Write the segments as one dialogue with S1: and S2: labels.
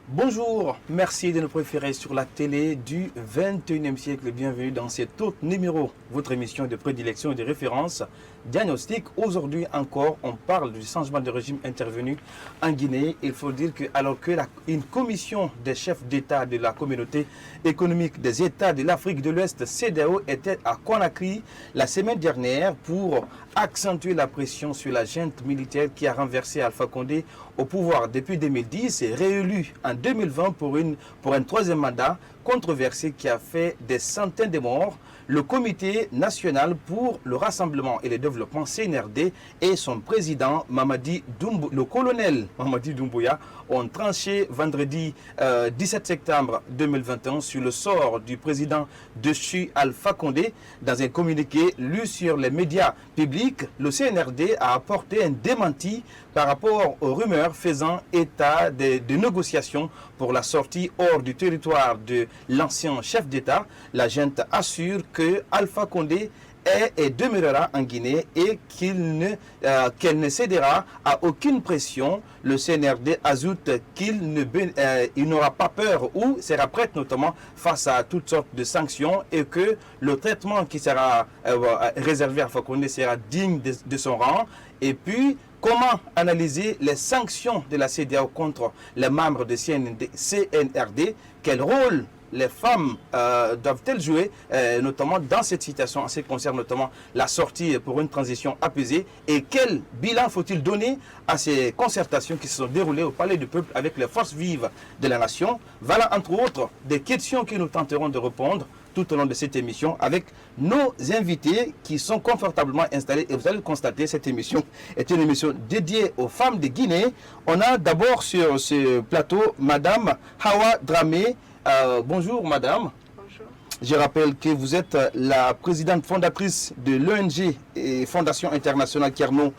S1: Bonjour, merci de nous préférer sur la télé du 21e siècle. Bienvenue dans cet autre numéro, votre émission de prédilection et de référence, Diagnostic. Aujourd'hui encore, on parle du changement de régime intervenu en Guinée. Il faut dire que alors que une commission des chefs d'État de la communauté économique des États de l'Afrique de l'Ouest, CEDEAO, était à Conakry la semaine dernière pour accentuer la pression sur la junte militaire qui a renversé Alpha Condé au pouvoir depuis 2010 et réélu en 2020 pour un troisième mandat controversé qui a fait des centaines de morts. Le Comité national pour le rassemblement et le développement CNRD et son président le colonel Mamadi Doumbouya ont tranché vendredi 17 septembre 2021 sur le sort du président déchu Alpha Condé. Dans un communiqué lu sur les médias publics, le CNRD a apporté un démenti par rapport aux rumeurs faisant état de négociations pour la sortie hors du territoire de l'ancien chef d'État. La junte assure que Alpha Condé est et demeurera en Guinée et qu'elle ne cédera à aucune pression. Le CNRD ajoute qu'il n'aura pas peur ou sera prêt notamment face à toutes sortes de sanctions et que le traitement qui sera réservé à Alpha Condé sera digne de son rang. Et puis, comment analyser les sanctions de la CEDEAO contre les membres de CNRD? Quel rôle les femmes doivent-elles jouer, notamment dans cette situation, en ce qui concerne notamment la sortie pour une transition apaisée? Et quel bilan faut-il donner à ces concertations qui se sont déroulées au Palais du Peuple avec les forces vives de la nation? Voilà, entre autres, des questions que nous tenterons de répondre tout au long de cette émission avec nos invités qui sont confortablement installés. Et vous allez le constater, cette émission est une émission dédiée aux femmes de Guinée. On a d'abord sur ce plateau Madame Hawa Dramé. Bonjour Madame.
S2: Bonjour.
S1: Je rappelle que vous êtes la présidente fondatrice de l'ONG et Fondation internationale Kerno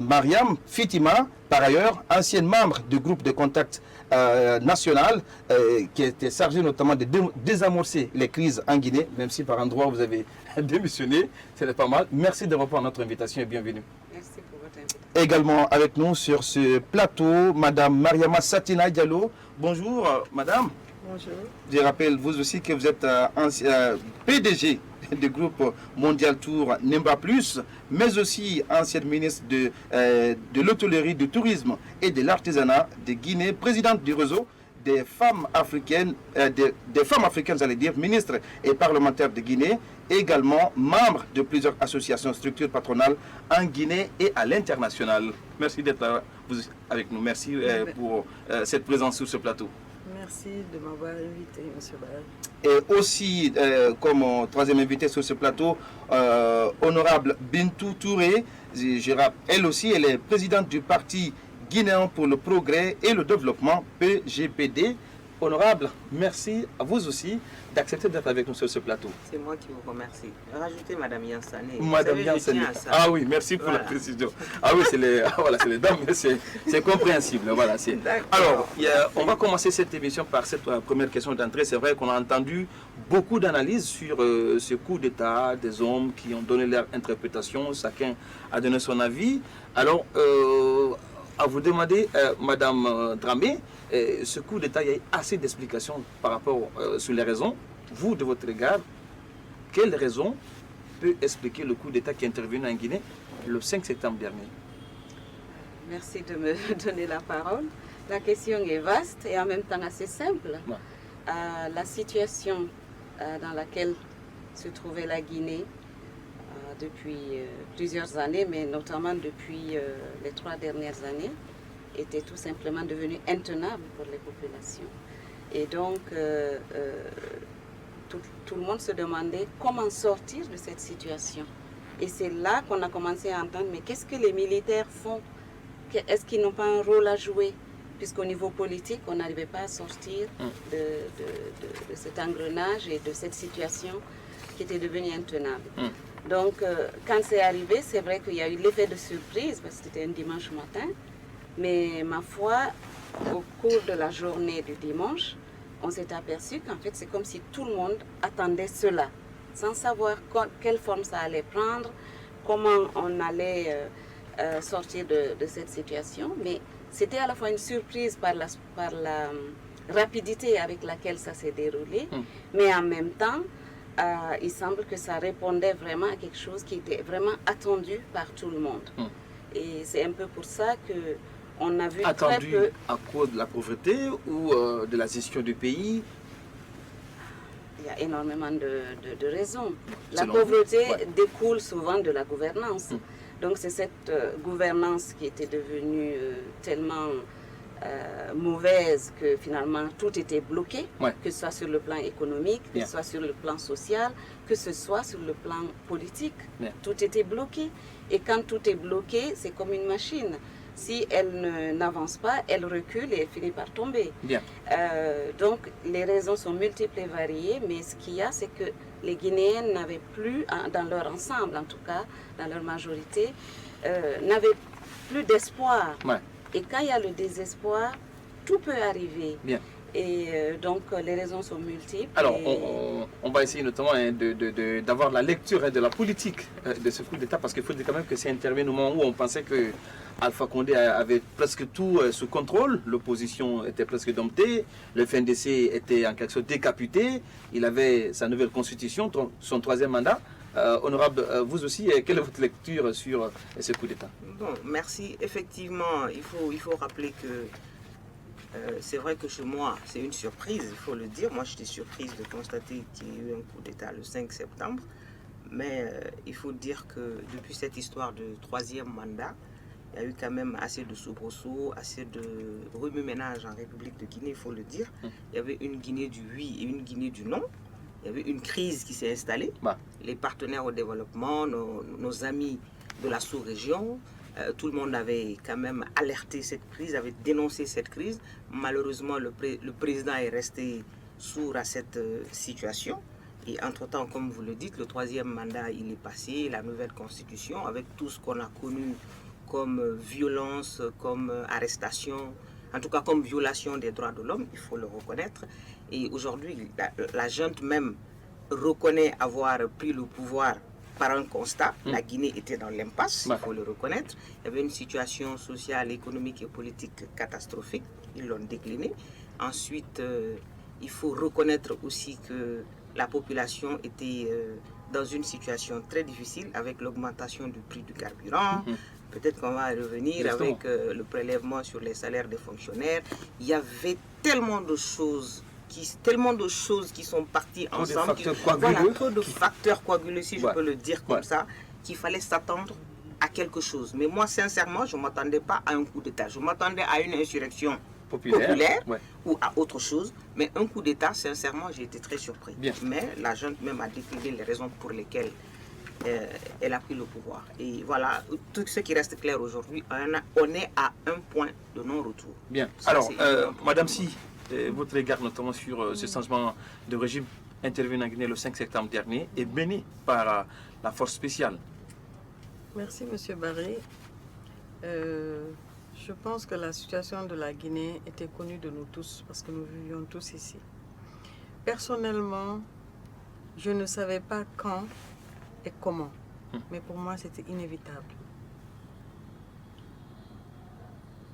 S1: Mariam Fitima. Par ailleurs, ancienne membre du groupe de contact national qui était chargé notamment de désamorcer les crises en Guinée, même si par endroit vous avez démissionné, c'est pas mal. Merci de répondre à notre invitation et bienvenue.
S2: Merci pour votre invitation.
S1: Également avec nous sur ce plateau, Madame Mariama Satina Diallo. Bonjour Madame.
S2: Bonjour.
S1: Je rappelle vous aussi que vous êtes PDG du groupe Mondial Tour Nemba Plus, mais aussi ancienne ministre de l'hôtellerie, du tourisme et de l'artisanat de Guinée, présidente du réseau des femmes africaines, j'allais dire, ministre et parlementaire de Guinée, également membre de plusieurs associations, structures patronales en Guinée et à l'international. Merci d'être avec nous. Merci pour cette présence sur ce plateau.
S2: Merci de m'avoir invité, M. Barre.
S1: Et aussi, comme troisième invité sur ce plateau, honorable Bintou Touré. Elle aussi, elle est présidente du Parti guinéen pour le progrès et le développement, PGPD. Honorable, merci à vous aussi d'accepter d'être avec nous sur ce plateau.
S3: C'est moi qui vous remercie. Rajoutez Madame Yansane.
S1: Madame Yansane. Ah oui, merci pour la précision. Ah oui, c'est les dames, mais c'est compréhensible. Voilà, alors, on va commencer cette émission par cette première question d'entrée. C'est vrai qu'on a entendu beaucoup d'analyses sur ce coup d'État, des hommes qui ont donné leur interprétation, chacun a donné son avis. Alors, à vous demander, Madame Dramé, ce coup d'État, il y a assez d'explications par rapport sur les raisons. Vous, de votre regard, quelle raison peut expliquer le coup d'État qui est intervenu en Guinée le 5 septembre dernier?
S2: Merci de me donner la parole. La question est vaste et en même temps assez simple.
S1: Ouais.
S2: La situation dans laquelle se trouvait la Guinée depuis plusieurs années, mais notamment depuis les 3 dernières années, était tout simplement devenue intenable pour les populations. Et donc, tout le monde se demandait comment sortir de cette situation. Et c'est là qu'on a commencé à entendre, mais qu'est-ce que les militaires font? Est-ce qu'ils n'ont pas un rôle à jouer? puisqu'au niveau politique, on n'arrivait pas à sortir de cet engrenage et de cette situation qui était devenue intenable. Donc, quand c'est arrivé, c'est vrai qu'il y a eu l'effet de surprise, parce que c'était un dimanche matin, mais ma foi, au cours de la journée du dimanche, on s'est aperçu qu'en fait, c'est comme si tout le monde attendait cela, sans savoir quelle forme ça allait prendre, comment on allait sortir de cette situation. Mais c'était à la fois une surprise par la rapidité avec laquelle ça s'est déroulé, mais en même temps, il semble que ça répondait vraiment à quelque chose qui était vraiment attendu par tout le monde. Et c'est un peu pour ça qu'on a vu
S1: attendu
S2: très peu...
S1: à cause de la pauvreté ou de la gestion du pays?
S2: Il y a énormément de raisons. La
S1: Selon
S2: pauvreté
S1: vous, ouais.
S2: découle souvent de la gouvernance. Donc c'est cette gouvernance qui était devenue tellement mauvaise que finalement tout était bloqué,
S1: Ouais.
S2: que ce soit sur le plan économique, que
S1: Bien.
S2: ce soit sur le plan social, que ce soit sur le plan politique.
S1: Bien.
S2: Tout était bloqué. Et quand tout est bloqué, c'est comme une machine. Si elle n'avance pas, elle recule et elle finit par tomber.
S1: Bien.
S2: Donc les raisons sont multiples et variées, mais ce qu'il y a, c'est que les Guinéens n'avaient plus, dans leur ensemble en tout cas, dans leur majorité, n'avaient plus d'espoir.
S1: Ouais.
S2: Et quand il y a le désespoir, tout peut arriver.
S1: Bien.
S2: Et donc les raisons sont multiples.
S1: Alors,
S2: et-
S1: on va essayer notamment d'avoir la lecture de la politique de ce coup d'État, parce qu'il faut dire quand même que c'est intervenu au moment où on pensait que Alpha Condé avait presque tout sous contrôle, l'opposition était presque domptée, le FNDC était en quelque sorte décapité, il avait sa nouvelle constitution, son troisième mandat. Honorable, vous aussi, quelle est votre lecture sur ce coup d'État?
S3: Bon, merci. Effectivement, il faut rappeler que c'est vrai que chez moi, c'est une surprise, il faut le dire. Moi, j'étais surprise de constater qu'il y a eu un coup d'État le 5 septembre. Mais il faut dire que depuis cette histoire de troisième mandat, il y a eu quand même assez de soubresauts, assez de remue-ménage en République de Guinée, il faut le dire. Il y avait une Guinée du oui et une Guinée du non. Il y avait une crise qui s'est installée.
S1: Bah.
S3: Les partenaires au développement, nos amis de la sous-région, tout le monde avait quand même alerté cette crise, avait dénoncé cette crise. Malheureusement, le président est resté sourd à cette situation. Et entre-temps, comme vous le dites, le troisième mandat, il est passé, la nouvelle constitution, avec tout ce qu'on a connu comme violence, comme arrestation, en tout cas comme violation des droits de l'homme, il faut le reconnaître. Et aujourd'hui, la junte même reconnaît avoir pris le pouvoir par un constat. La Guinée était dans l'impasse, il faut le reconnaître. Il y avait une situation sociale, économique et politique catastrophique. Ils l'ont décliné. Ensuite, il faut reconnaître aussi que la population était dans une situation très difficile avec l'augmentation du prix du carburant. Peut-être qu'on va revenir
S1: Justement.
S3: avec le prélèvement sur les salaires des fonctionnaires. Il y avait tellement de choses qui sont parties
S1: Trop de
S3: ensemble.
S1: facteurs coaguleux.
S3: Voilà, trop de facteurs coaguleux, si je
S1: Ouais.
S3: peux le dire comme
S1: Ouais.
S3: ça, qu'il fallait s'attendre à quelque chose. Mais moi, sincèrement, je ne m'attendais pas à un coup d'État. Je m'attendais à une insurrection populaire
S1: Ouais.
S3: ou à autre chose. Mais un coup d'État, sincèrement, j'ai été très surpris.
S1: Bien.
S3: Mais la junte même a décliné les raisons pour lesquelles elle a pris le pouvoir. Et voilà, tout ce qui reste clair aujourd'hui, on est à un point de non-retour.
S1: Bien.
S3: Ça,
S1: Alors,
S3: c'est évident pour
S1: Madame
S3: tout le
S1: Si, votre regard notamment sur ce changement de régime intervenu en Guinée le 5 septembre dernier et mené par la force spéciale.
S4: Merci, Monsieur Barré. Je pense que la situation de la Guinée était connue de nous tous parce que nous vivions tous ici. Personnellement, je ne savais pas quand et comment, mais pour moi, c'était inévitable.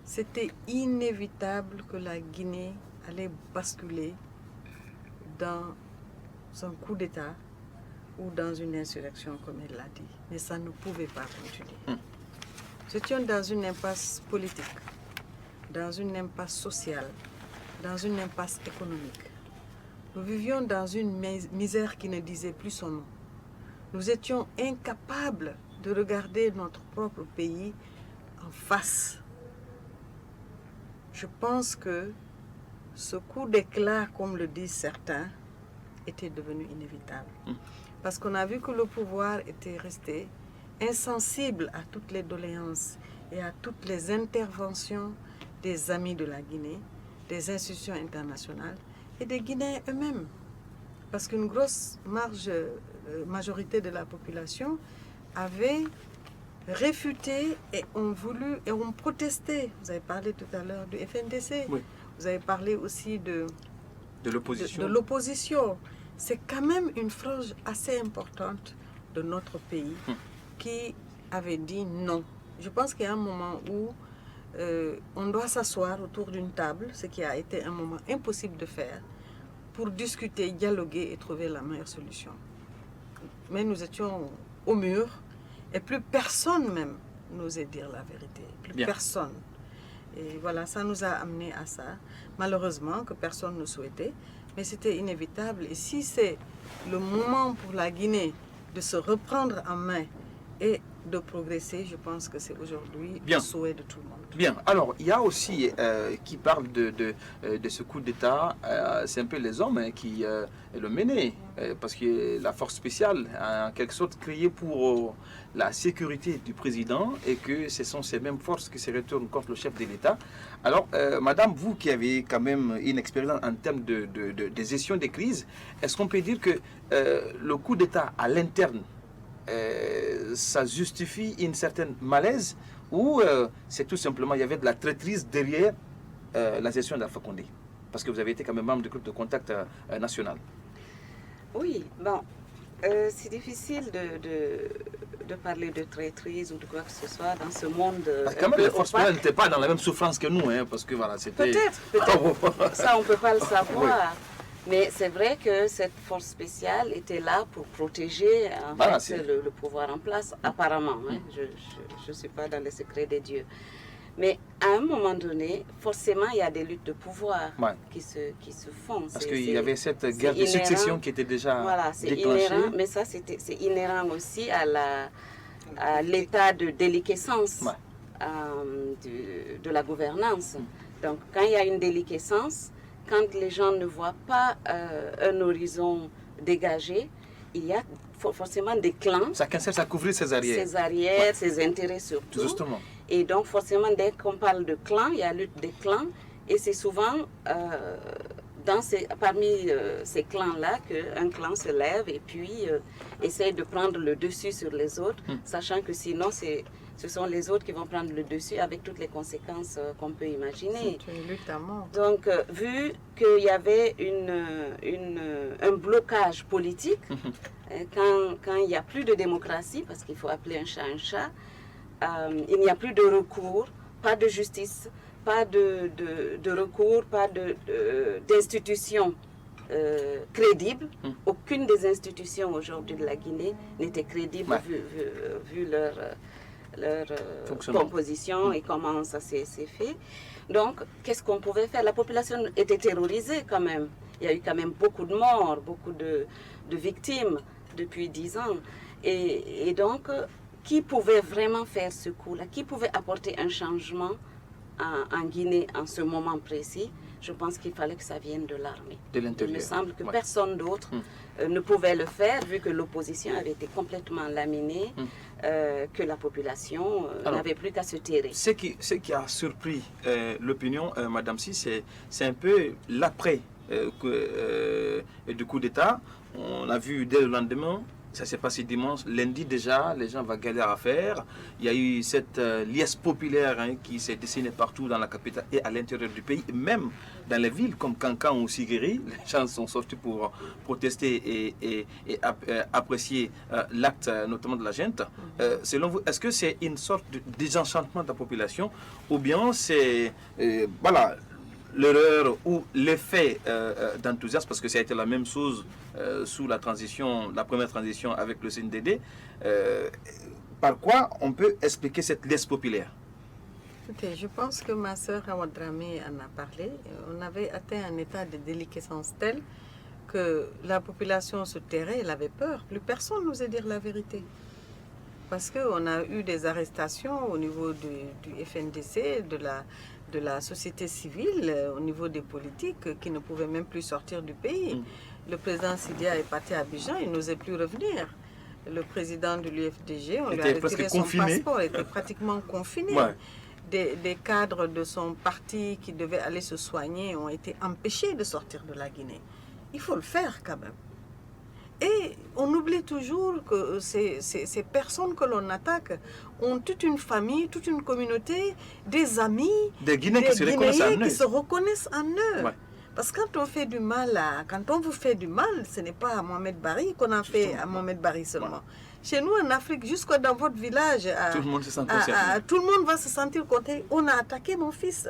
S4: C'était inévitable que la Guinée allait basculer dans un coup d'État ou dans une insurrection, comme elle l'a dit. Mais ça ne pouvait pas continuer. Nous étions dans une impasse politique, dans une impasse sociale, dans une impasse économique. Nous vivions dans une misère qui ne disait plus son nom. Nous étions incapables de regarder notre propre pays en face. Je pense que ce coup d'éclat, comme le disent certains, était devenu inévitable. Parce qu'on a vu que le pouvoir était resté insensible à toutes les doléances et à toutes les interventions des amis de la Guinée, des institutions internationales et des Guinéens eux-mêmes. Parce qu'une grosse majorité de la population avait réfuté et ont protesté. Vous avez parlé tout à l'heure du FNDC.
S1: Oui.
S4: Vous avez parlé aussi de
S1: l'opposition.
S4: de l'opposition. C'est quand même une frange assez importante de notre pays qui avait dit non. Je pense qu'il y a un moment où on doit s'asseoir autour d'une table, ce qui a été un moment impossible de faire, pour discuter, dialoguer et trouver la meilleure solution. Mais nous étions au mur et plus personne même n'osait dire la vérité. Plus
S1: Bien.
S4: personne. Et voilà, ça nous a amené à ça. Malheureusement, que personne ne souhaitait, mais c'était inévitable. Et si c'est le moment pour la Guinée de se reprendre en main et de progresser, je pense que c'est aujourd'hui
S1: Bien.
S4: le souhait de tout le monde.
S1: Bien, alors il y a aussi qui parle de ce coup d'État, c'est un peu les hommes qui le menaient, parce que la force spéciale a en quelque sorte créé pour la sécurité du président et que ce sont ces mêmes forces qui se retournent contre le chef de l'État. Alors, madame, vous qui avez quand même une expérience en termes de gestion des crises, est-ce qu'on peut dire que le coup d'État à l'interne, ça justifie une certaine malaise ou c'est tout simplement, il y avait de la traîtrise derrière la gestion d'Alpha Condé? Parce que vous avez été quand même membre du groupe de contact national.
S2: Oui, bon, c'est difficile de parler de traîtrise ou de quoi que ce soit dans ce monde.
S1: Parce que quand même, les forces spéciales n'étaient pas dans la même souffrance que nous, hein, parce que voilà, c'était...
S2: Peut-être. Ça, on ne peut pas le savoir. Mais c'est vrai que cette force spéciale était là pour protéger le pouvoir en place, apparemment. Hein. Je ne suis pas dans les secrets des dieux. Mais à un moment donné, forcément, il y a des luttes de pouvoir qui se font.
S1: Parce qu'il y avait cette guerre de succession qui était déjà déclenchée.
S2: Inhérent, mais ça, c'est inhérent aussi à l'état de déliquescence de la gouvernance. Donc, quand il y a une déliquescence, quand les gens ne voient pas un horizon dégagé, il y a forcément des clans.
S1: Chacun cherche à couvrir ses arrières.
S2: Ses arrières, ses intérêts surtout.
S1: Justement.
S2: Et donc forcément, dès qu'on parle de clans, il y a lutte des clans. Et c'est souvent parmi ces clans-là qu'un clan se lève et puis essaye de prendre le dessus sur les autres, sachant que sinon ce sont les autres qui vont prendre le dessus avec toutes les conséquences qu'on peut imaginer.
S4: C'est une lutte à mort.
S2: Donc, vu qu'il y avait un blocage politique, quand il n'y a plus de démocratie, parce qu'il faut appeler un chat, il n'y a plus de recours, pas de justice, pas de recours, pas d'institutions crédibles. Aucune des institutions aujourd'hui de la Guinée n'était crédible vu leur composition et comment ça s'est fait. Donc, qu'est-ce qu'on pouvait faire? La population était terrorisée quand même. Il y a eu quand même beaucoup de morts, beaucoup de victimes depuis 10 ans. Et donc, qui pouvait vraiment faire ce coup-là? Qui pouvait apporter un changement en Guinée en ce moment précis? Je pense qu'il fallait que ça vienne de l'armée.
S1: De l'intérieur.
S2: Il me semble que personne d'autre ne pouvait le faire, vu que l'opposition avait été complètement laminée, que la population n'avait plus qu'à se terrer.
S1: Ce qui a surpris l'opinion, Madame Si, c'est un peu l'après du coup d'État. On a vu dès le lendemain. Ça s'est passé dimanche, lundi déjà, les gens vont galérer à faire. Il y a eu cette liesse populaire qui s'est dessinée partout dans la capitale et à l'intérieur du pays, même dans les villes comme Cancan ou Siguiri. Les gens sont sortis pour protester et apprécier l'acte notamment de la gente. Selon vous, est-ce que c'est une sorte de désenchantement de la population ou bien c'est l'erreur ou l'effet d'enthousiasme, parce que ça a été la même chose sous la première transition avec le CNDD. Par quoi on peut expliquer cette liesse populaire?
S4: Écoutez, je pense que ma sœur Hawa Dramé en a parlé. On avait atteint un état de déliquescence tel que la population se tairait, elle avait peur. Plus personne n'osait dire la vérité. Parce qu'on a eu des arrestations au niveau du FNDC, de la société civile, au niveau des politiques, qui ne pouvaient même plus sortir du pays. Le président Sidia est parti à Abidjan, il n'osait plus revenir. Le président de l'UFDG, on lui a retiré son passeport, il était pratiquement confiné. des cadres de son parti qui devaient aller se soigner ont été empêchés de sortir de la Guinée. Il faut le faire quand même. Et on oublie toujours que ces personnes que l'on attaque ont toute une famille, toute une communauté, des amis,
S1: des Guinéens qui se reconnaissent en eux.
S4: Ouais. Parce que quand on fait du mal, quand on vous fait du mal, ce n'est pas à Mohamed Barry qu'on en fait à Mohamed Barry seulement. Ouais. Chez nous en Afrique, jusque dans votre village,
S1: tout le monde se sent concerné.
S4: Tout le monde va se sentir concerné. On a attaqué mon fils.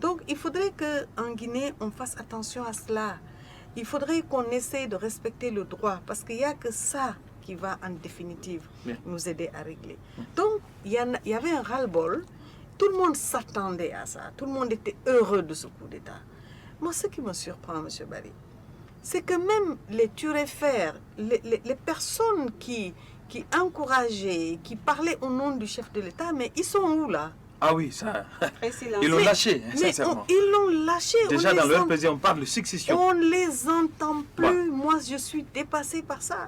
S4: Donc il faudrait qu'en Guinée, on fasse attention à cela. Il faudrait qu'on essaye de respecter le droit, parce qu'il n'y a que ça qui va en définitive nous aider à régler. Donc, il y avait un ras-le-bol. Tout le monde s'attendait à ça. Tout le monde était heureux de ce coup d'État. Moi, ce qui me surprend, M. Barry, c'est que même les turéfères, les personnes qui encourageaient, qui parlaient au nom du chef de l'État, mais ils sont où là?
S1: Ah oui, ça. Ils l'ont lâché, sincèrement.
S4: Ils l'ont lâché.
S1: Déjà dans leur pays, on parle de succession.
S4: On ne les entend plus. Ouais. Moi, je suis dépassée par ça.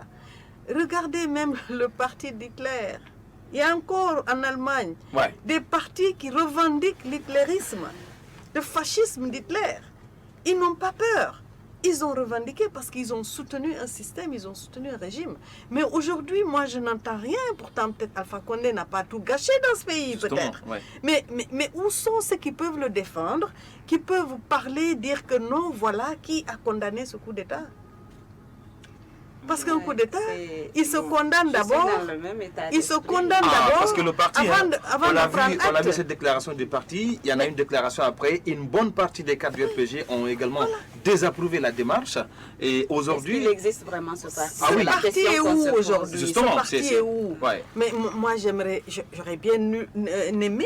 S4: Regardez même le parti d'Hitler. Il y a encore en Allemagne des partis qui revendiquent l'hitlérisme, le fascisme d'Hitler. Ils n'ont pas peur. Ils ont revendiqué parce qu'ils ont soutenu un système, ils ont soutenu un régime. Mais aujourd'hui, moi, je n'entends rien. Pourtant, peut-être Alpha Condé n'a pas tout gâché dans ce pays, peut-être. Ouais. Mais où sont ceux qui peuvent le défendre, qui peuvent parler, dire que non, voilà qui a condamné ce coup d'État? Parce qu'un coup d'État, il se condamne d'abord. Il se condamne d'abord.
S1: Parce que le parti, on a vu cette déclaration du parti. Il y en a une déclaration après. Une bonne partie des cadres du RPG ont également désapprouvé la démarche. Et aujourd'hui.
S2: Est-ce qu'il existe vraiment ce parti?
S4: Ce parti est où aujourd'hui? Justement, ce parti est où? Mais moi, j'aurais bien aimé,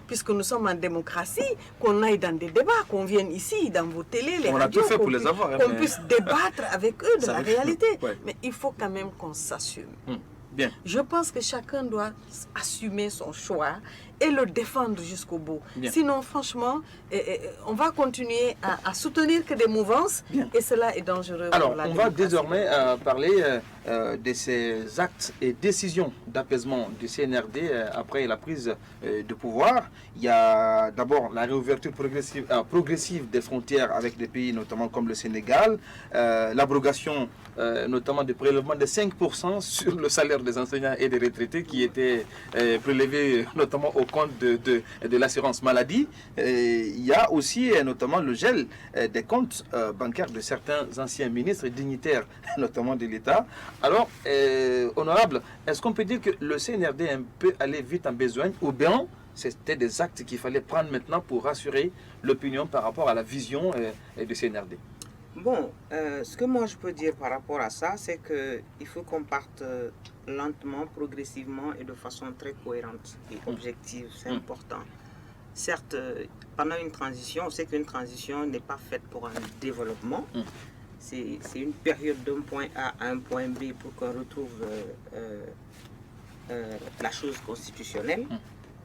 S4: puisque nous sommes en démocratie, qu'on aille dans des débats, qu'on vienne ici, dans vos télés, les radios, qu'on puisse débattre avec eux de la réalité. Mais il faut quand même qu'on s'assume.
S1: Bien.
S4: Je pense que chacun doit assumer son choix et le défendre jusqu'au bout. Bien. Sinon, franchement, on va continuer à soutenir que des mouvances. Bien. Et cela est dangereux.
S1: Alors, on va désormais parler de ces actes et décisions d'apaisement du CNRD après la prise de pouvoir. Il y a d'abord la réouverture progressive des frontières avec des pays notamment comme le Sénégal, l'abrogation notamment du prélèvement de 5% sur le salaire des enseignants et des retraités qui étaient prélevés notamment au compte de l'assurance maladie. Il y a aussi notamment le gel des comptes bancaires de certains anciens ministres et dignitaires, notamment de l'État. Alors, honorable, est-ce qu'on peut dire que le CNRD est un peu allé vite en besogne, ou bien c'était des actes qu'il fallait prendre maintenant pour rassurer l'opinion par rapport à la vision du CNRD?
S3: Bon, ce que moi je peux dire par rapport à ça, c'est qu'il faut qu'on parte lentement, progressivement et de façon très cohérente et objective. C'est important. Certes, pendant une transition, on sait qu'une transition n'est pas faite pour un développement. C'est une période d'un point A à un point B pour qu'on retrouve la chose constitutionnelle,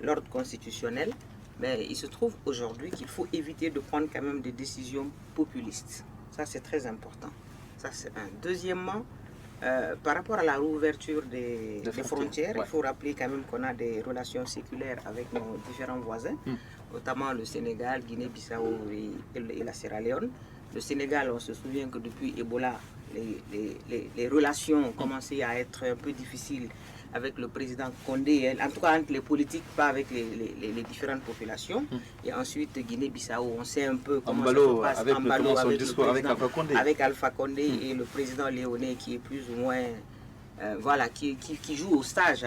S3: l'ordre constitutionnel. Mais il se trouve aujourd'hui qu'il faut éviter de prendre quand même des décisions populistes. Ça, c'est très important. Ça, c'est un. Deuxièmement, par rapport à la réouverture des frontières, il faut rappeler quand même qu'on a des relations séculaires avec nos différents voisins, notamment le Sénégal, Guinée-Bissau et la Sierra Leone. Le Sénégal, on se souvient que depuis Ebola, les relations ont commencé à être un peu difficiles avec le président Condé, en tout cas entre les politiques, pas avec les différentes populations. Et ensuite, Guinée-Bissau, on sait un peu comment ça se passe. Avec Alpha Condé et le président Léoné qui est plus ou moins... voilà, qui joue au sage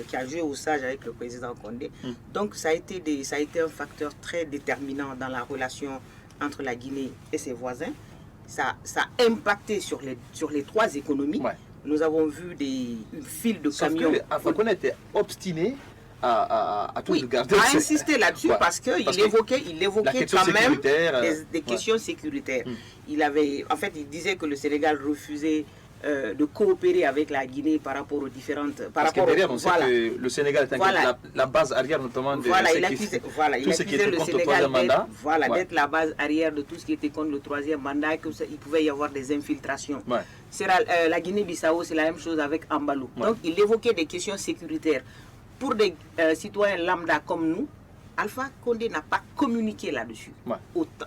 S3: qui a joué au sage avec le président Condé. Donc ça a été un facteur très déterminant dans la relation entre la Guinée et ses voisins. Ça a impacté sur les trois économies. Nous avons vu une file de camions.
S1: Alpha Condé était obstiné à tout regarder.
S3: À insister là-dessus parce qu'il évoquait quand même des questions sécuritaires. Il disait que le Sénégal refusait de coopérer avec la Guinée par rapport aux différentes...
S1: Parce que derrière, on sait que le Sénégal est la base arrière notamment de tout ce qui était contre le troisième mandat.
S3: Voilà, d'être la base arrière de tout ce qui était contre le troisième mandat, qu'il pouvait y avoir des infiltrations. La Guinée-Bissau, c'est la même chose avec Ambalou. Donc, il évoquait des questions sécuritaires. Pour des citoyens lambda comme nous, Alpha Condé n'a pas communiqué là-dessus.
S1: Ouais.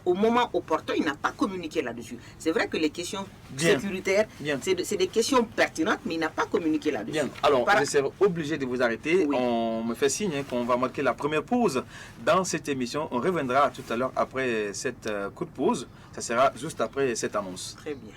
S3: Au moment opportun, il n'a pas communiqué là-dessus. C'est vrai que les questions sécuritaires, c'est des questions pertinentes, mais il n'a pas communiqué là-dessus.
S1: Bien, alors je serai obligé de vous arrêter.
S3: Oui.
S1: On me fait signe qu'on va marquer la première pause dans cette émission. On reviendra tout à l'heure après cette coup de pause. Ça sera juste après cette annonce.
S3: Très bien.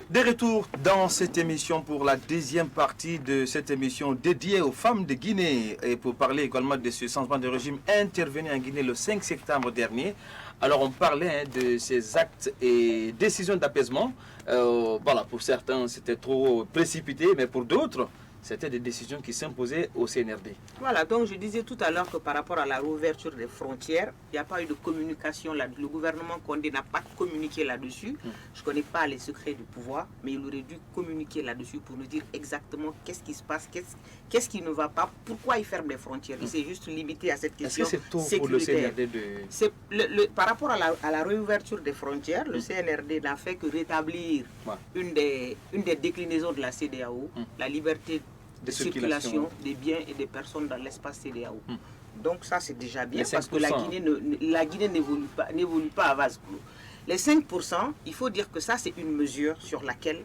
S1: De retour dans cette émission pour la deuxième partie de cette émission dédiée aux femmes de Guinée et pour parler également de ce changement de régime intervenu en Guinée le 5 septembre dernier. Alors on parlait de ces actes et décisions d'apaisement. Voilà, pour certains c'était trop précipité, mais pour d'autres c'était des décisions qui s'imposaient au CNRD.
S3: Voilà, donc je disais tout à l'heure que par rapport à la réouverture des frontières, il n'y a pas eu de communication là. Le gouvernement Condé n'a pas communiqué là-dessus. Je ne connais pas les secrets du pouvoir, mais il aurait dû communiquer là-dessus pour nous dire exactement qu'est-ce qui se passe, qu'est-ce qui ne va pas, pourquoi il ferme les frontières. Il s'est juste limité à cette question sécuritaire.
S1: Est-ce que c'est tôt pour le CNRD de...
S3: Par rapport à la réouverture des frontières, le CNRD n'a fait que rétablir une des déclinaisons de la CEDEAO, la liberté de circulation des biens et des personnes dans l'espace CEDEAO. Donc ça c'est déjà bien parce que la Guinée n'évolue pas à vase clos. Les 5%, il faut dire que ça c'est une mesure sur laquelle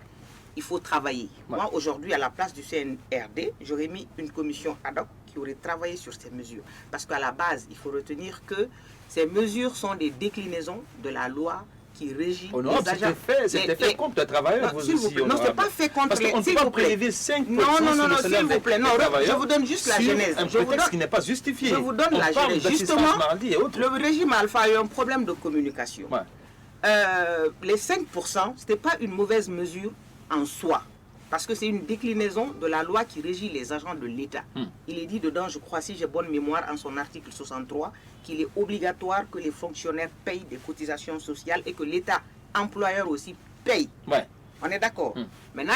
S3: il faut travailler. Moi aujourd'hui à la place du CNRD, j'aurais mis une commission ad hoc qui aurait travaillé sur ces mesures. Parce qu'à la base, il faut retenir que ces mesures sont des déclinaisons de la loi qui régit les agents.
S1: C'était fait contre les travailleurs, vous aussi.
S3: Non, c'est pas fait contre les...
S1: Parce qu'on ne peut pas prélever 5%
S3: non, s'il vous plaît. Non, je vous donne juste la genèse.
S1: Un prétexte qui n'est pas justifié.
S3: Je vous donne la genèse. Justement, le régime Alpha a eu un problème de communication. Les 5%, ce n'était pas une mauvaise mesure en soi. Parce que c'est une déclinaison de la loi qui régit les agents de l'État. Il est dit dedans, je crois, si j'ai bonne mémoire, en son article 63, qu'il est obligatoire que les fonctionnaires payent des cotisations sociales et que l'État employeur aussi paye. On est d'accord. Maintenant,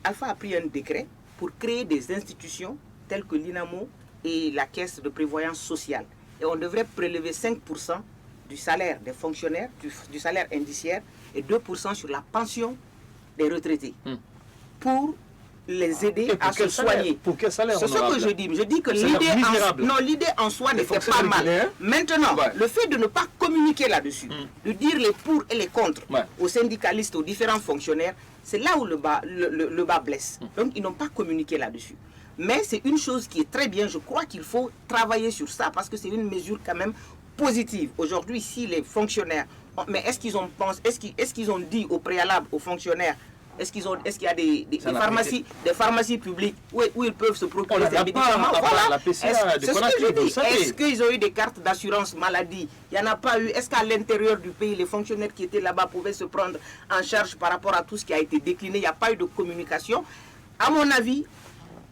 S3: Alpha a pris un décret pour créer des institutions telles que l'INAMO et la caisse de prévoyance sociale. Et on devrait prélever 5% du salaire des fonctionnaires, du salaire indiciaire, et 2% sur la pension des retraités. Pour les aider à se soigner.
S1: Pour quel salaire?
S3: C'est ce que je dis. Je dis que l'idée en soi n'était pas mal. Maintenant, le fait de ne pas communiquer là-dessus, de dire les pour et les contre aux syndicalistes, aux différents fonctionnaires, c'est là où le bas blesse. Donc, ils n'ont pas communiqué là-dessus. Mais c'est une chose qui est très bien. Je crois qu'il faut travailler sur ça parce que c'est une mesure quand même positive. Aujourd'hui, si les fonctionnaires... Mais est-ce qu'ils ont dit au préalable aux fonctionnaires, est-ce qu'il y a des pharmacies publiques où ils peuvent se procurer ces médicaments? Voilà. Est-ce qu'ils ont eu des cartes d'assurance maladie? Il n'y en a pas eu. Est-ce qu'à l'intérieur du pays, les fonctionnaires qui étaient là-bas pouvaient se prendre en charge par rapport à tout ce qui a été décliné? Il n'y a pas eu de communication. À mon avis,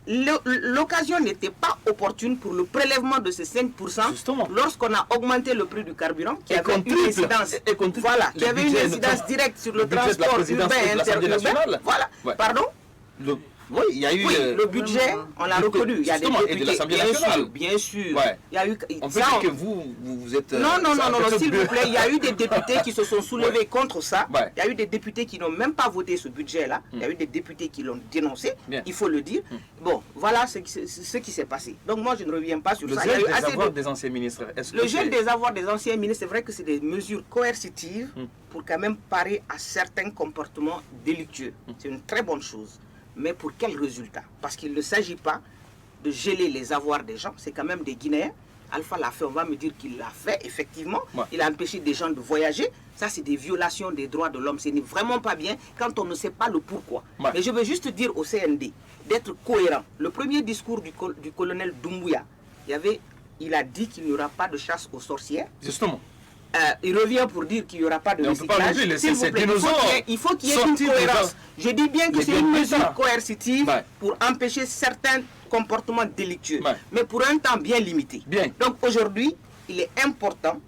S3: l'occasion n'était pas opportune pour le prélèvement de ces 5% lorsqu'on a augmenté le prix du carburant qui avait une incidence, qui avait une incidence directe sur le transport urbain interurbain. Voilà. Pardon?
S1: Oui, il y a eu
S3: le budget, on l'a reconnu. Il y a des députés,
S1: de l'Assemblée nationale.
S3: Bien sûr. Il y a eu,
S1: on peut dire que vous êtes...
S3: Non, s'il vous plaît, il y a eu des députés qui se sont soulevés contre ça. Il y a eu des députés qui n'ont même pas voté ce budget-là. Il y a eu des députés qui l'ont dénoncé, il faut le dire. Bon, voilà ce qui s'est passé. Donc moi, je ne reviens pas sur ça.
S1: Le gel des avoirs des anciens ministres.
S3: Le gel des avoirs des anciens ministres, c'est vrai que c'est des mesures coercitives pour quand même parer à certains comportements délictueux. C'est une très bonne chose. Mais pour quel résultat? Parce qu'il ne s'agit pas de geler les avoirs des gens, c'est quand même des Guinéens. Alpha l'a fait, on va me dire qu'il l'a fait, effectivement. Il a empêché des gens de voyager. Ça, c'est des violations des droits de l'homme. Ce n'est vraiment pas bien quand on ne sait pas le pourquoi. Mais je veux juste dire au CND d'être cohérent. Le premier discours du colonel Doumbouya, il a dit qu'il n'y aura pas de chasse aux sorcières.
S1: Justement.
S3: Il revient pour dire qu'il n'y aura pas de recyclage. Il faut qu'il y ait une cohérence. Je dis bien que c'est une mesure coercitive pour empêcher certains comportements délictueux, mais pour un temps bien limité. Donc aujourd'hui, il est important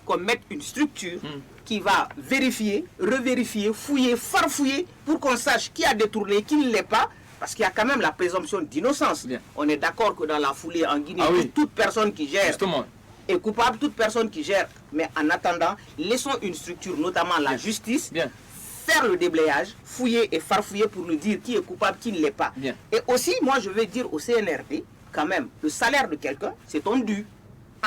S3: qu'on mette une structure qui va vérifier, revérifier, fouiller, farfouiller pour qu'on sache qui a détourné, qui ne l'est pas. Parce qu'il y a quand même la présomption d'innocence. On est d'accord que dans la foulée en Guinée, toute personne qui gère... est coupable, toute personne qui gère. Mais en attendant, laissons une structure, notamment la justice, faire le déblayage, fouiller et farfouiller pour nous dire qui est coupable, qui ne l'est pas.
S1: Bien.
S3: Et aussi, moi, je veux dire au CNRD, quand même, le salaire de quelqu'un, c'est ton dû.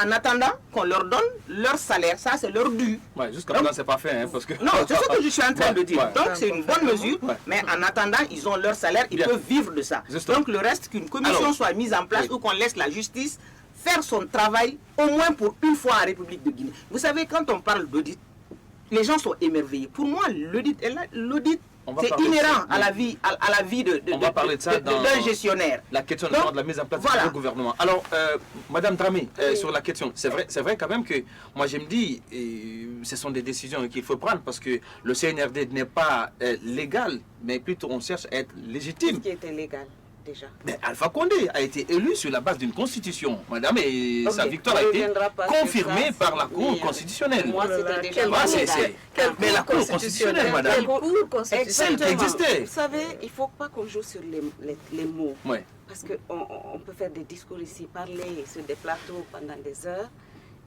S3: En attendant qu'on leur donne leur salaire, ça c'est leur dû.
S1: Ouais, jusqu'à maintenant, c'est pas fait. Hein, parce que...
S3: Non, c'est ce que je suis en train de dire.
S1: Ouais.
S3: Donc c'est une bonne mesure,
S1: Ouais.
S3: mais en attendant, ils ont leur salaire, ils
S1: Bien.
S3: peuvent vivre de ça.
S1: Justement.
S3: Donc le reste, qu'une commission
S1: Alors,
S3: soit mise en place
S1: oui.
S3: ou qu'on laisse la justice faire son travail au moins pour une fois en République de Guinée. Vous savez, quand on parle d'audit, les gens sont émerveillés. Pour moi, l'audit,
S1: On va
S3: c'est
S1: parler de
S3: inhérent
S1: ça.
S3: à la vie, à la vie
S1: On va parler de ça dans
S3: d'un gestionnaire.
S1: la question
S3: Donc,
S1: de la mise en place
S3: voilà.
S1: du gouvernement. Alors, Madame Dramé, sur la question, c'est vrai quand même que moi je me dis, ce sont des décisions qu'il faut prendre parce que le CNRD n'est pas légal, mais plutôt on cherche à être légitime.
S2: Ce qui était légal déjà.
S1: Mais Alpha Condé a été élu sur la base d'une constitution, madame, et
S2: Ok,
S1: sa victoire a
S2: on
S1: été
S2: reviendra pas sur
S1: confirmée
S2: ça,
S1: par la Cour
S2: mais,
S1: constitutionnelle.
S2: Moi,
S4: Oh là là,
S2: c'était déjà
S4: quel-
S1: Ah,
S2: légal.
S1: mais la Cour constitutionnelle, madame.
S4: Quelle cour
S1: Celle
S4: constitutionnelle
S1: qui existait.
S2: Vous savez, il ne faut pas qu'on joue sur les mots.
S1: Ouais.
S2: Parce qu'on peut faire des discours ici, parler sur des plateaux pendant des heures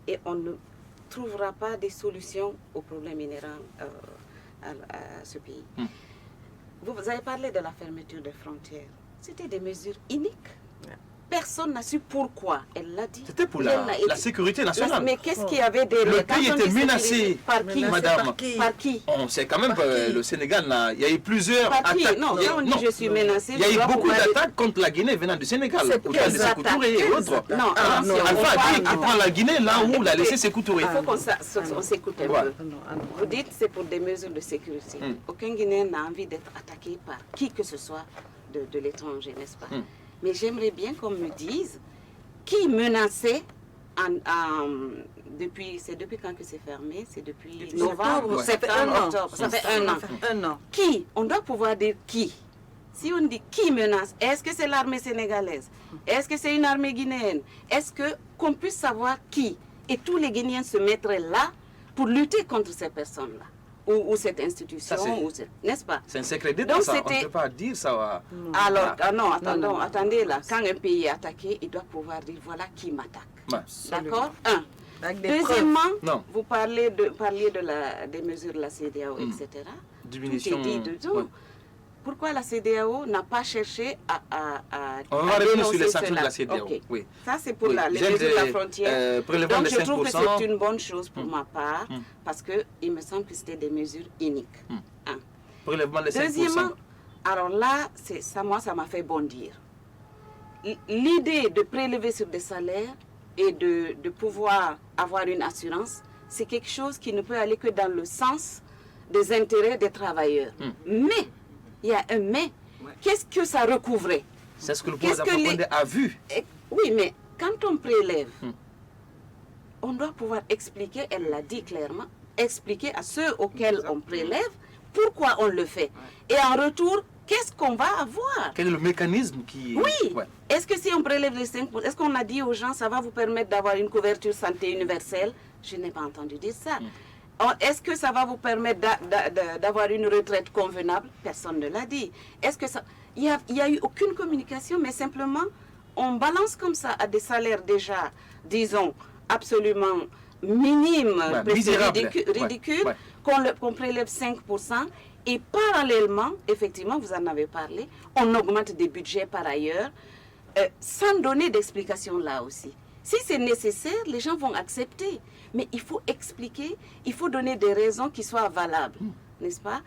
S2: et on ne trouvera pas des solutions aux problèmes inhérents à ce pays. Vous avez parlé de la fermeture des frontières. C'était des mesures iniques. Personne n'a su pourquoi. Elle l'a dit.
S1: C'était pour
S2: Elle l'a
S1: la
S2: été.
S1: sécurité nationale.
S2: Mais qu'est-ce qu'il y avait derrière?
S1: Le pays
S2: Quand on
S1: était
S2: dit
S1: menacé.
S2: sécurité, par qui?
S1: Madame.
S2: Par qui?
S1: On sait quand même
S4: Par
S1: que
S4: qui?
S1: le Sénégal, il y a eu plusieurs
S2: Par qui?
S1: attaques.
S2: Non,
S1: Il y a-
S2: quand on dit
S1: non.
S2: je suis menacé,
S1: Il y a
S2: je
S1: eu
S2: dois
S1: beaucoup
S2: pouvoir dire-
S1: d'attaques contre la Guinée venant du Sénégal.
S4: C'est
S1: Au temps de
S4: quelles
S1: Sékou Touré et
S4: attaques?
S1: autres.
S2: Non,
S4: Ah,
S2: attention,
S4: non.
S2: on
S1: Alpha a
S2: parle-
S1: dit qu'il prend la Guinée là où il a laissé Sékou Touré.
S2: Il faut qu'on s'écoute un
S1: Ouais.
S2: peu.
S4: Ah non, ah non.
S2: Vous dites c'est pour des mesures de sécurité. Aucun Guinéen n'a envie d'être attaqué par qui que ce soit de l'étranger, n'est-ce pas? Mais j'aimerais bien qu'on me dise qui menaçait c'est depuis quand que c'est fermé? C'est depuis
S4: Depuis
S2: novembre,
S4: septembre, ça fait un
S2: septembre,
S4: an.
S2: octobre. Ça fait un an.
S4: Un an.
S2: Qui? On doit pouvoir dire qui. Si on dit qui menace, est-ce que c'est l'armée sénégalaise? Est-ce que c'est une armée guinéenne? Est-ce que qu'on puisse savoir qui? Et tous les Guinéens se mettraient là pour lutter contre ces personnes-là. Ou cette institution,
S1: Ça,
S2: n'est-ce pas?
S1: C'est un secret d'État,
S2: Donc,
S1: ça. On ne
S2: c'était-
S1: peut pas dire ça.
S2: Alors, non,
S4: non.
S2: attendez là. Quand un pays est attaqué, il doit pouvoir dire voilà qui m'attaque.
S1: Ouais.
S2: D'accord? Un.
S4: Avec des
S2: Deuxièmement,
S1: Non.
S2: vous parliez des mesures de la CEDEAO, etc.
S1: Diminution.
S2: Tout est dit dedans.
S1: Ouais.
S2: Pourquoi la CEDEAO n'a pas cherché à
S1: On va revenir
S2: dénoncer
S1: sur les sanctions de la
S2: cela?
S1: CEDEAO.
S2: Ok.
S1: Oui.
S2: Ça, c'est pour
S1: Oui.
S2: les
S1: Gel
S2: mesures de la
S1: de,
S2: frontière.
S1: prélèvement
S2: Donc,
S1: de
S2: je trouve que
S1: 5%.
S2: c'est une bonne chose pour ma part, parce qu'il me semble que c'était des mesures uniques. Un.
S1: Prélèvement de 5%.
S2: Deuxièmement, alors là, moi, ça m'a fait bondir. L'idée de prélever sur des salaires et de pouvoir avoir une assurance, c'est quelque chose qui ne peut aller que dans le sens des intérêts des travailleurs. Mais, il y a un mais, qu'est-ce que ça recouvrait?
S1: C'est ce que le
S2: Qu'est-ce
S1: président
S2: que
S1: Condé a vu.
S2: Oui, mais quand on prélève, on doit pouvoir expliquer, elle l'a dit clairement, expliquer à ceux auxquels on prélève pourquoi on le fait. Et en retour, qu'est-ce qu'on va avoir?
S1: Quel est le mécanisme qui...
S2: Oui.
S1: Ouais.
S2: Est-ce que si on prélève les 5%, est-ce qu'on a dit aux gens ça va vous permettre d'avoir une couverture santé universelle? Je n'ai pas entendu dire ça. Est-ce que ça va vous permettre d'avoir une retraite convenable? Personne ne l'a dit. Est-ce que ça... Il n'y a eu aucune communication, mais simplement, on balance comme ça à des salaires déjà, disons, absolument minimes,
S1: Ouais,
S2: presque
S1: misérable.
S2: ridicules,
S1: Ouais.
S2: qu'on prélève 5%. Et parallèlement, effectivement, vous en avez parlé, on augmente des budgets par ailleurs, sans donner d'explication là aussi. Si c'est nécessaire, les gens vont accepter. Mais il faut expliquer, il faut donner des raisons qui soient valables, n'est-ce pas?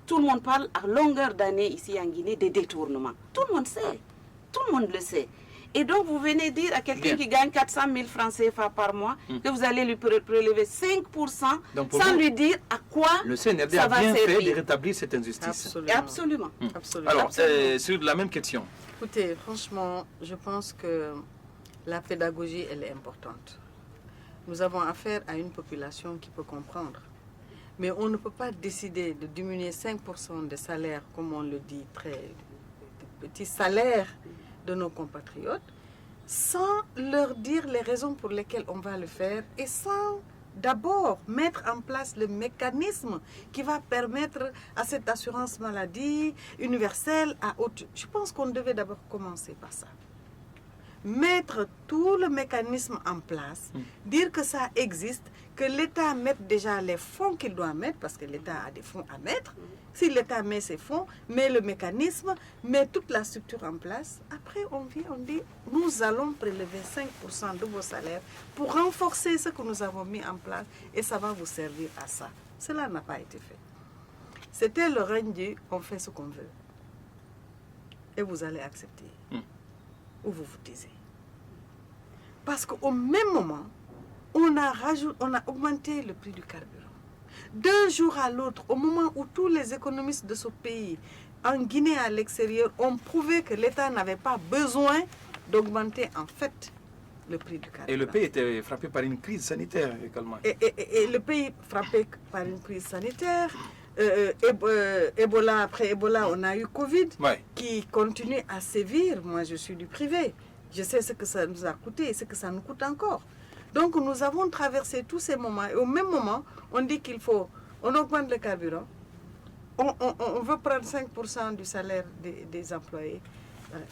S2: Tout le monde parle à longueur d'année ici en Guinée des détournements. Tout le monde sait, tout le monde le sait. Et donc vous venez dire à quelqu'un
S1: Bien.
S2: qui gagne 400 000 francs CFA par mois que vous allez lui prélever 5%
S1: Donc, pour
S2: sans
S1: vous,
S2: lui dire à quoi
S1: Le CNRD
S2: ça
S1: a
S2: va
S1: bien fait de
S2: servir.
S1: rétablir cette injustice.
S4: Absolument.
S2: Absolument.
S4: Absolument.
S1: Alors,
S2: Absolument.
S1: sur la même question.
S4: Écoutez, franchement, je pense que la pédagogie, elle est importante. Nous avons affaire à une population qui peut comprendre. Mais on ne peut pas décider de diminuer 5% des salaires, comme on le dit, très petits salaires de nos compatriotes, sans leur dire les raisons pour lesquelles on va le faire et sans d'abord mettre en place le mécanisme qui va permettre à cette assurance maladie universelle à haute. Je pense qu'on devait d'abord commencer par ça. mettre tout le mécanisme en place, dire que ça existe, que l'État mette déjà les fonds qu'il doit mettre, parce que l'État a des fonds à mettre. Si l'État met ses fonds, met le mécanisme, met toute la structure en place, après on vient, on dit, nous allons prélever 5% de vos salaires pour renforcer ce que nous avons mis en place et ça va vous servir à ça. Cela n'a pas été fait. C'était le règne du on fait ce qu'on veut. Et vous allez accepter. Ou vous vous taisez. Parce qu'au même moment, on a augmenté le prix du carburant. D'un jour à l'autre, au moment où tous les économistes de ce pays, en Guinée à l'extérieur, ont prouvé que l'État n'avait pas besoin d'augmenter en fait le prix du carburant.
S1: Et le pays était frappé par une crise sanitaire également.
S4: Et le pays frappé par une crise sanitaire. Ebola, après Ebola, on a eu Covid qui continue à sévir. Moi, je suis du privé. Je sais ce que ça nous a coûté et ce que ça nous coûte encore. Donc, nous avons traversé tous ces moments. Et au même moment, on dit on augmente le carburant. On veut prendre 5% du salaire des employés.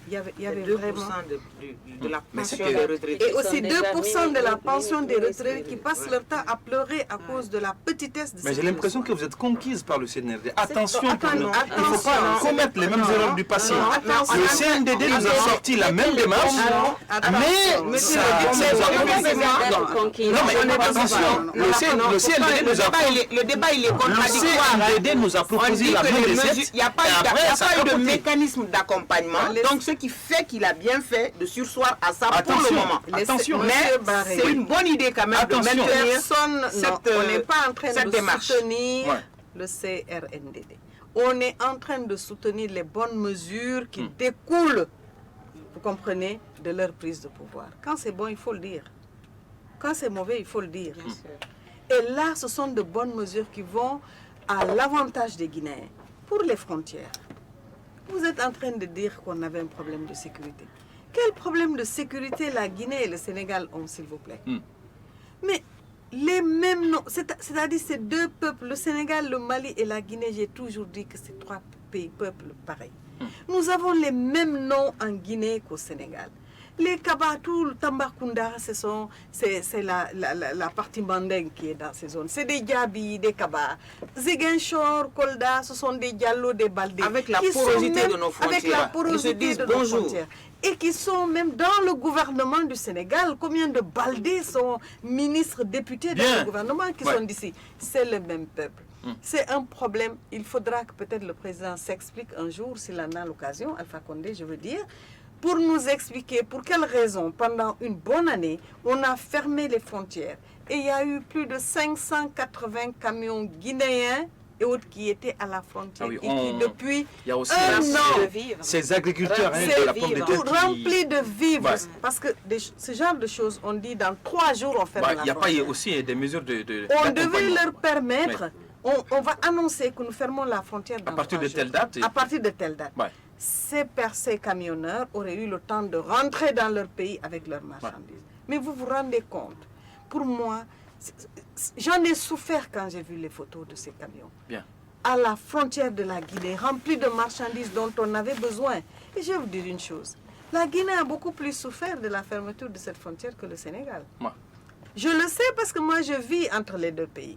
S4: Il y avait
S3: 2%
S4: vraiment...
S3: de la pension des retraités.
S4: Et aussi 2% de la pension des retraités qui passent leur temps à pleurer à cause de la petitesse de
S1: Mais j'ai l'impression que vous êtes conquise par le CNRD. Attention, il ne faut pas
S4: attention.
S1: commettre les mêmes erreurs du passé.
S4: Attention.
S1: Le CNDD nous a sorti la même démarche, mais ça
S3: Non,
S1: mais attention, le CNDD nous a
S3: le débat il est contradictoire.
S1: Le CNDD nous a proposé la même recette.
S3: Il n'y a pas eu de mécanisme d'accompagnement. Donc, ce qui fait qu'il a bien fait de sursoir à ça pour le moment.
S1: Attention,
S3: mais c'est une bonne idée quand même de maintenir
S4: on n'est pas en train de
S3: démarche.
S4: soutenir le CRNDD. On est en train de soutenir les bonnes mesures qui découlent, vous comprenez, de leur prise de pouvoir. Quand c'est bon, il faut le dire. Quand c'est mauvais, il faut le dire. Et là, ce sont de bonnes mesures qui vont à l'avantage des Guinéens pour les frontières. Vous êtes en train de dire qu'on avait un problème de sécurité. Quel problème de sécurité la Guinée et le Sénégal ont, s'il vous plaît? Mais les mêmes noms, c'est-à-dire ces deux peuples, le Sénégal, le Mali et la Guinée, j'ai toujours dit que c'est trois peuples pareils. Nous avons les mêmes noms en Guinée qu'au Sénégal. Les Kaba, tout le Tambacounda, c'est la partie mandingue qui est dans ces zones. C'est des Djabi, des Kaba. Ziguinchor, Kolda, ce sont des Diallo, des Baldé.
S3: Avec la porosité de nos frontières.
S4: Avec la porosité
S3: ils se disent
S4: de nos
S3: bonjour.
S4: frontières. Et qui sont même dans le gouvernement du Sénégal. Combien de Baldés sont ministres, députés dans le gouvernement qui sont d'ici? C'est le même peuple. C'est un problème. Il faudra que peut-être le président s'explique un jour, s'il en a l'occasion, Alpha Condé, je veux dire, pour nous expliquer pour quelles raisons, pendant une bonne année, on a fermé les frontières. Et il y a eu plus de 580 camions guinéens et autres qui étaient à la frontière et qui, depuis
S1: il y a aussi
S4: un an,
S1: ces agriculteurs de la pomme de terre
S4: remplis de vivres. Parce que ce genre de choses, on dit dans 3 jours, on ferme la frontière.
S1: Il n'y a pas aussi des mesures de
S4: on devait leur permettre, on va annoncer que nous fermons la frontière dans 3 jours.
S1: À partir de telle date.
S4: À partir de telle date. Ces camionneurs auraient eu le temps de rentrer dans leur pays avec leurs marchandises. Mais vous vous rendez compte, pour moi, j'en ai souffert quand j'ai vu les photos de ces camions. À la frontière de la Guinée, remplis de marchandises dont on avait besoin. Et je vais vous dire une chose, la Guinée a beaucoup plus souffert de la fermeture de cette frontière que le Sénégal. Je le sais parce que moi je vis entre les deux pays.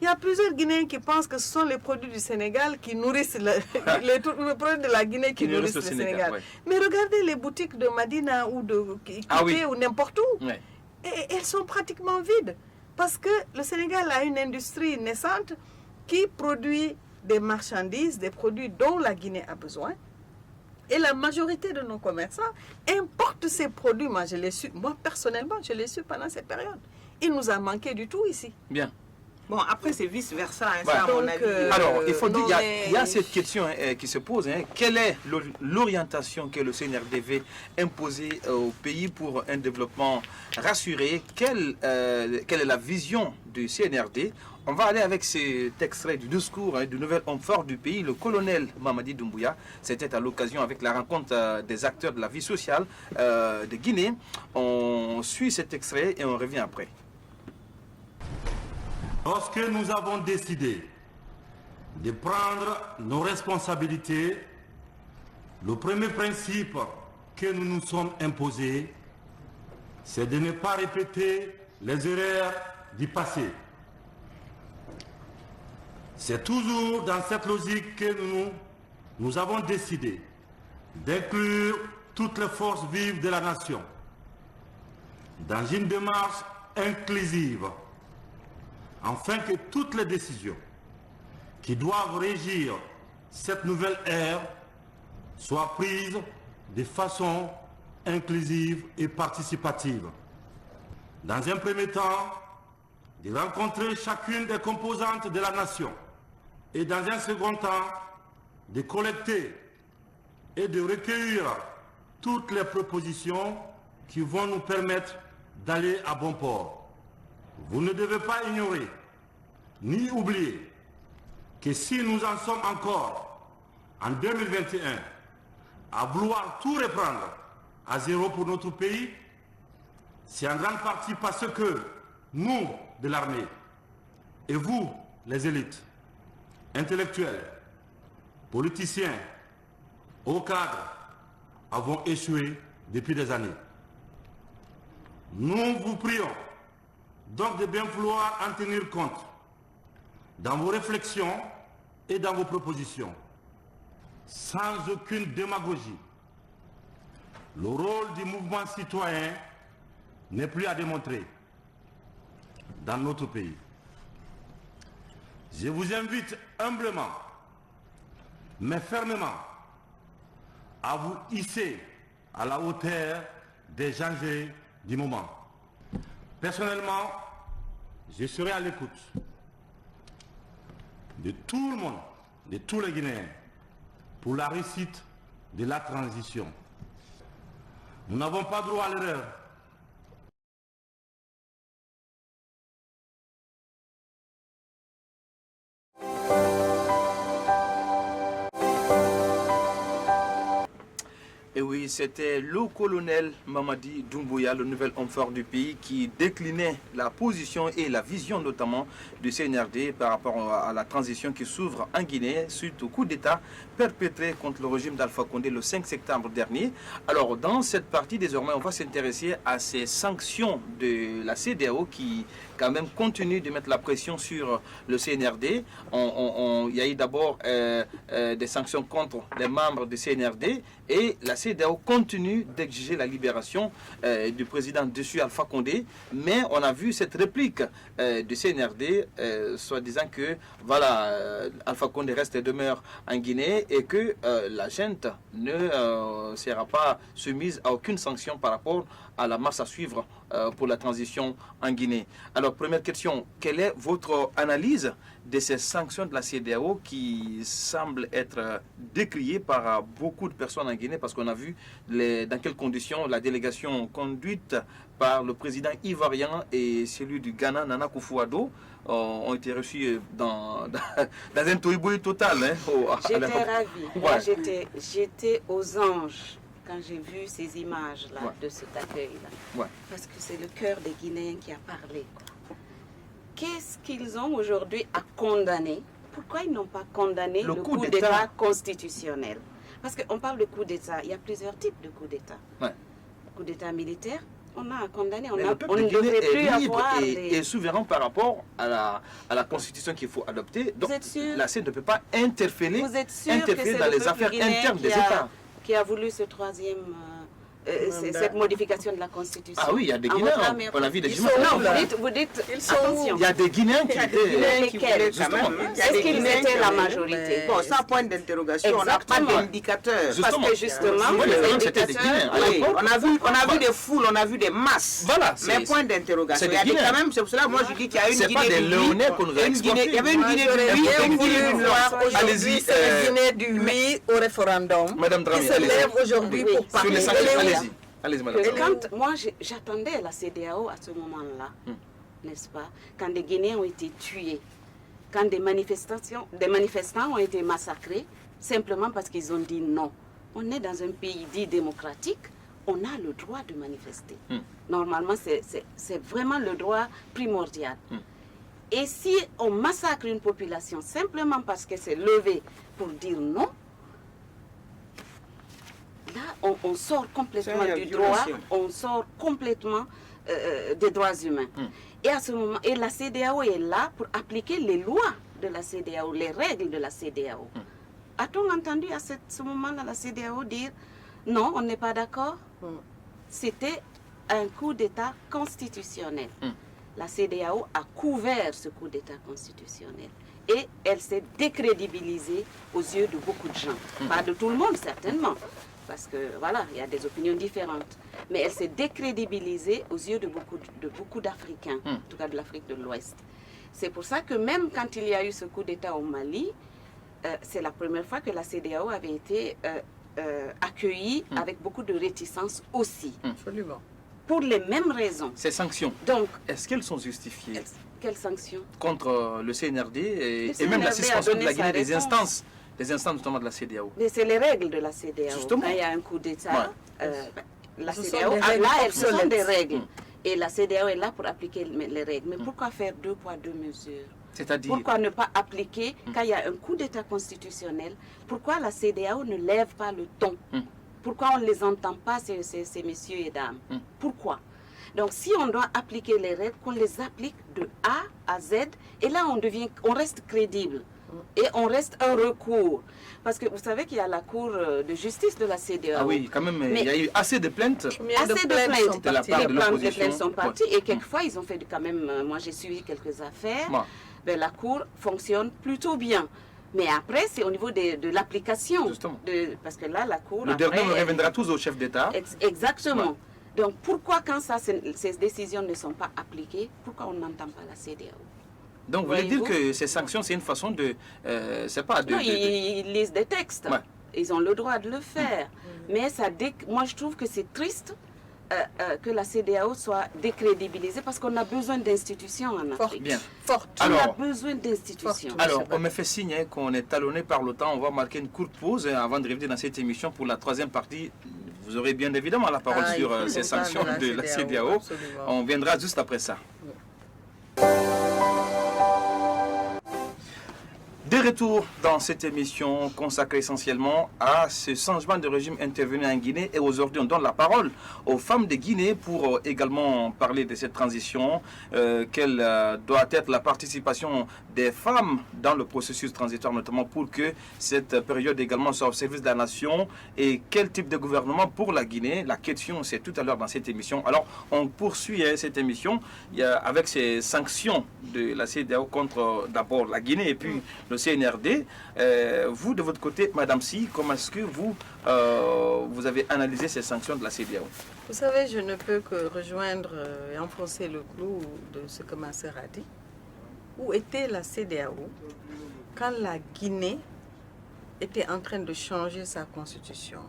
S4: Il y a plusieurs Guinéens qui pensent que ce sont les produits du Sénégal qui nourrissent les produits de la Guinée qui nourrissent le Sénégal. Mais regardez les boutiques de Madina ou de Kipé ou n'importe où. Et elles sont pratiquement vides. Parce que le Sénégal a une industrie naissante qui produit des marchandises, des produits dont la Guinée a besoin. Et la majorité de nos commerçants importent ces produits. Moi, personnellement, je l'ai su pendant cette période. Il nous a manqué du tout ici.
S3: Bon, après, c'est vice-versa. Ça, à mon avis.
S1: Alors, il faut dire, il y a cette question qui se pose. Quelle est l'orientation que le CNRD veut imposer au pays pour un développement rassuré? Quelle est la vision du CNRD? On va aller avec cet extrait du discours du nouvel homme fort du pays, le colonel Mamadi Doumbouya. C'était à l'occasion avec la rencontre des acteurs de la vie sociale de Guinée. On suit cet extrait et on revient après.
S5: Lorsque nous avons décidé de prendre nos responsabilités, le premier principe que nous nous sommes imposée, c'est de ne pas répéter les erreurs du passé. C'est toujours dans cette logique que nous avons décidé d'inclure toutes les forces vives de la nation dans une démarche inclusive, afin que toutes les décisions qui doivent régir cette nouvelle ère soient prises de façon inclusive et participative. Dans un premier temps, de rencontrer chacune des composantes de la nation et dans un second temps, de collecter et de recueillir toutes les propositions qui vont nous permettre d'aller à bon port. Vous ne devez pas ignorer ni oublier que si nous en sommes encore en 2021 à vouloir tout reprendre à zéro pour notre pays, c'est en grande partie parce que nous, de l'armée, et vous, les élites, intellectuels, politiciens, hauts cadres, avons échoué depuis des années. Nous vous prions donc de bien vouloir en tenir compte dans vos réflexions et dans vos propositions, sans aucune démagogie. Le rôle du mouvement citoyen n'est plus à démontrer dans notre pays. Je vous invite humblement, mais fermement, à vous hisser à la hauteur des enjeux du moment. Personnellement, je serai à l'écoute de tout le monde, de tous les Guinéens, pour la réussite de la transition. Nous n'avons pas droit à l'erreur.
S1: Et oui, c'était le colonel Mamadi Doumbouya, le nouvel homme fort du pays, qui déclinait la position et la vision notamment du CNRD par rapport à la transition qui s'ouvre en Guinée suite au coup d'État perpétré contre le régime d'Alpha Condé le 5 septembre dernier. Alors, dans cette partie, désormais, on va s'intéresser à ces sanctions de la CEDEAO qui, quand même, continue de mettre la pression sur le CNRD. Il y a eu d'abord des sanctions contre les membres du CNRD et la CEDEAO continue d'exiger la libération du président déchu Alpha Condé, mais on a vu cette réplique du CNRD, soit disant que voilà, Alpha Condé reste et demeure en Guinée et que la junte ne sera pas soumise à aucune sanction par rapport à la marche à suivre pour la transition en Guinée. Alors, première question, quelle est votre analyse de ces sanctions de la CEDEAO qui semblent être décriées par beaucoup de personnes en Guinée, parce qu'on a vu dans quelles conditions la délégation conduite par le président ivoirien et celui du Ghana, Nana Akufo-Addo, ont été reçus dans un tohu-bohu total. Hein,
S2: j'étais ravie.
S1: Ouais.
S2: Moi, j'étais aux anges quand j'ai vu ces images-là,
S1: Ouais.
S2: de cet accueil-là.
S1: Ouais.
S2: Parce que c'est le cœur des Guinéens qui a parlé, quoi. Qu'est-ce qu'ils ont aujourd'hui à condamner? Pourquoi ils n'ont pas condamné le coup d'État constitutionnel? Parce qu'on parle de coup d'État, il y a plusieurs types de coups d'État.
S1: Ouais.
S2: Coup d'État militaire, on a à condamner.
S1: Mais le peuple
S2: on
S1: de
S2: ne
S1: Guinée
S2: devrait plus
S1: est libre
S2: avoir
S1: et souverain par rapport à la constitution qu'il faut adopter. Donc,
S2: êtes sûr?
S1: la CEDEAO ne peut pas interférer,
S2: Vous êtes sûr que c'est
S1: dans
S2: le
S1: les
S2: peuple
S1: affaires
S2: guinéen
S1: internes des États?
S2: qui a voulu ce troisième, cette modification de la Constitution?
S1: Ah oui, il y a des
S2: En
S1: Guinéens,
S2: votre meilleure
S1: on a vu des
S2: Ils
S1: Guinéens.
S2: sont là, vous dites,
S4: Ils sont
S2: attention.
S1: Il y a des Guinéens qui étaient...
S2: Lesquels?
S1: Justement.
S2: Est-ce qu'ils étaient la majorité?
S3: Bon, sans point d'interrogation, on n'a pas
S2: Exactement.
S3: d'indicateur.
S2: Parce que justement,
S1: Oui,
S2: les
S1: c'était des Guinéens.
S2: indicateurs...
S3: Oui, on a vu des foules, on a vu des masses.
S1: Voilà,
S3: Mais point d'interrogation.
S1: c'est
S3: Il y a
S1: des
S3: quand
S1: Guinéens.
S3: même, c'est pour cela que moi je dis qu'il y a une
S1: C'est
S3: Guinée
S1: pas des
S3: du
S1: Léonais
S3: oui,
S1: qu'on nous a
S3: une Guinée-
S1: exportés.
S3: Il y avait une Guinée du oui et une Guinée du non.
S1: Allez-y,
S4: C'est la Guinée du oui au référendum
S1: Madame Dramé,
S4: qui se
S1: allez-y.
S4: lève aujourd'hui
S2: Oui.
S4: pour
S1: Sur
S4: parler.
S1: les sanctions, allez-y. Allez-y, madame.
S2: Et quand moi j'attendais la CEDEAO à ce moment-là, n'est-ce pas, quand des Guinéens ont été tués, quand des manifestants ont été massacrés, simplement parce qu'ils ont dit non. On est dans un pays dit démocratique, on a le droit de manifester. Normalement, c'est vraiment le droit primordial. Et si on massacre une population simplement parce qu'elle s'est levée pour dire non, là, on sort complètement
S3: C'est
S2: du
S3: une
S2: droit,
S3: violation.
S2: on sort complètement des droits humains. Et à ce moment, et la CEDEAO est là pour appliquer les lois de la CEDEAO, les règles de la CEDEAO. A-t-on entendu à ce moment-là la CEDEAO dire non, on n'est pas d'accord? C'était un coup d'État constitutionnel. La CEDEAO a couvert ce coup d'État constitutionnel et elle s'est décrédibilisée aux yeux de beaucoup de gens. Pas de tout le monde, certainement, parce que voilà, il y a des opinions différentes. Mais elle s'est décrédibilisée aux yeux de beaucoup d'Africains, en tout cas de l'Afrique de l'Ouest. C'est pour ça que même quand il y a eu ce coup d'État au Mali, c'est la première fois que la CEDEAO avait été accueillie avec beaucoup de réticence aussi,
S4: Absolument.
S2: pour les mêmes raisons.
S1: Ces sanctions,
S2: Donc,
S1: est-ce qu'elles sont justifiées
S2: quelles sanctions?
S1: contre le CNRD et
S2: Le
S1: même la
S2: CNRD a
S1: suspension de
S2: donné
S1: la
S2: sa
S1: Guinée des
S2: réponse.
S1: instances, notamment de la CEDEAO?
S2: Mais c'est les règles de la CEDEAO.
S1: Justement.
S2: Quand il y a un coup d'État, la
S4: Ce sont
S2: CEDEAO,
S4: des règles
S2: elles sont
S4: obsolètes.
S2: des règles. Et la CEDEAO est là pour appliquer les règles. Mais pourquoi faire 2 poids 2 mesures?
S1: C'est-à-dire,
S2: Pourquoi ne pas appliquer, quand il y a un coup d'État constitutionnel, pourquoi la CEDEAO ne lève pas le ton? Pourquoi on ne les entend pas, ces messieurs et dames? Pourquoi? Donc si on doit appliquer les règles, qu'on les applique de A à Z, et là on reste crédible. Et on reste un recours. Parce que vous savez qu'il y a la Cour de justice de la CEDEAO.
S1: ah oui, quand même, il y a eu assez de plaintes.
S4: Combien
S2: Assez de
S4: plaintes
S2: plaintes
S4: sont
S1: de la
S4: parties?
S1: part de
S2: Les plaintes
S1: l'opposition.
S2: sont parties et quelquefois ils ont fait quand même, moi j'ai suivi quelques affaires,
S1: Ouais.
S2: ben, la Cour fonctionne plutôt bien. Mais après c'est au niveau de l'application.
S1: Justement.
S2: Parce que là la Cour...
S1: Le
S2: après,
S1: dernier me reviendra tous au chef d'État.
S2: Exactement.
S1: Ouais.
S2: Donc pourquoi quand ces décisions ne sont pas appliquées, pourquoi on n'entend pas la CEDEAO?
S1: Donc vous voulez dire
S2: Voyez-vous?
S1: que ces sanctions, c'est une façon de... c'est pas de...
S2: Non, ils lisent des textes.
S1: Ouais.
S2: Ils ont le droit de le faire. Mais moi, je trouve que c'est triste que la CEDEAO soit décrédibilisée parce qu'on a besoin d'institutions en
S4: Forte.
S2: Afrique.
S1: Bien.
S4: Forte.
S2: On a
S1: Alors,
S2: besoin d'institutions.
S4: Forte.
S1: Alors,
S4: c'est vrai.
S1: on me fait signe hein, qu'on est talonné par le temps. On va marquer une courte pause hein, avant de revenir dans cette émission pour la 3e partie. Vous aurez bien évidemment la parole
S4: Ah,
S1: sur
S4: il faut
S1: ces
S4: qu'on parle
S1: sanctions de la CEDEAO.
S4: absolument.
S1: On viendra juste après ça. De retour dans cette émission consacrée essentiellement à ce changement de régime intervenu en Guinée. Et aujourd'hui, on donne la parole aux femmes de Guinée pour également parler de cette transition. Quelle doit être la participation des femmes dans le processus transitoire, notamment pour que cette période également soit au service de la nation. Et quel type de gouvernement pour la Guinée? La question, c'est tout à l'heure dans cette émission. Alors, on poursuit cette émission avec ces sanctions de la CEDEAO contre d'abord la Guinée et puis le CNRD. Vous, de votre côté, Madame Si, comment est-ce que vous avez analysé ces sanctions de la CEDEAO?
S4: Vous savez, je ne peux que rejoindre et enfoncer le clou de ce que ma sœur a dit. Où était la CEDEAO quand la Guinée était en train de changer sa constitution?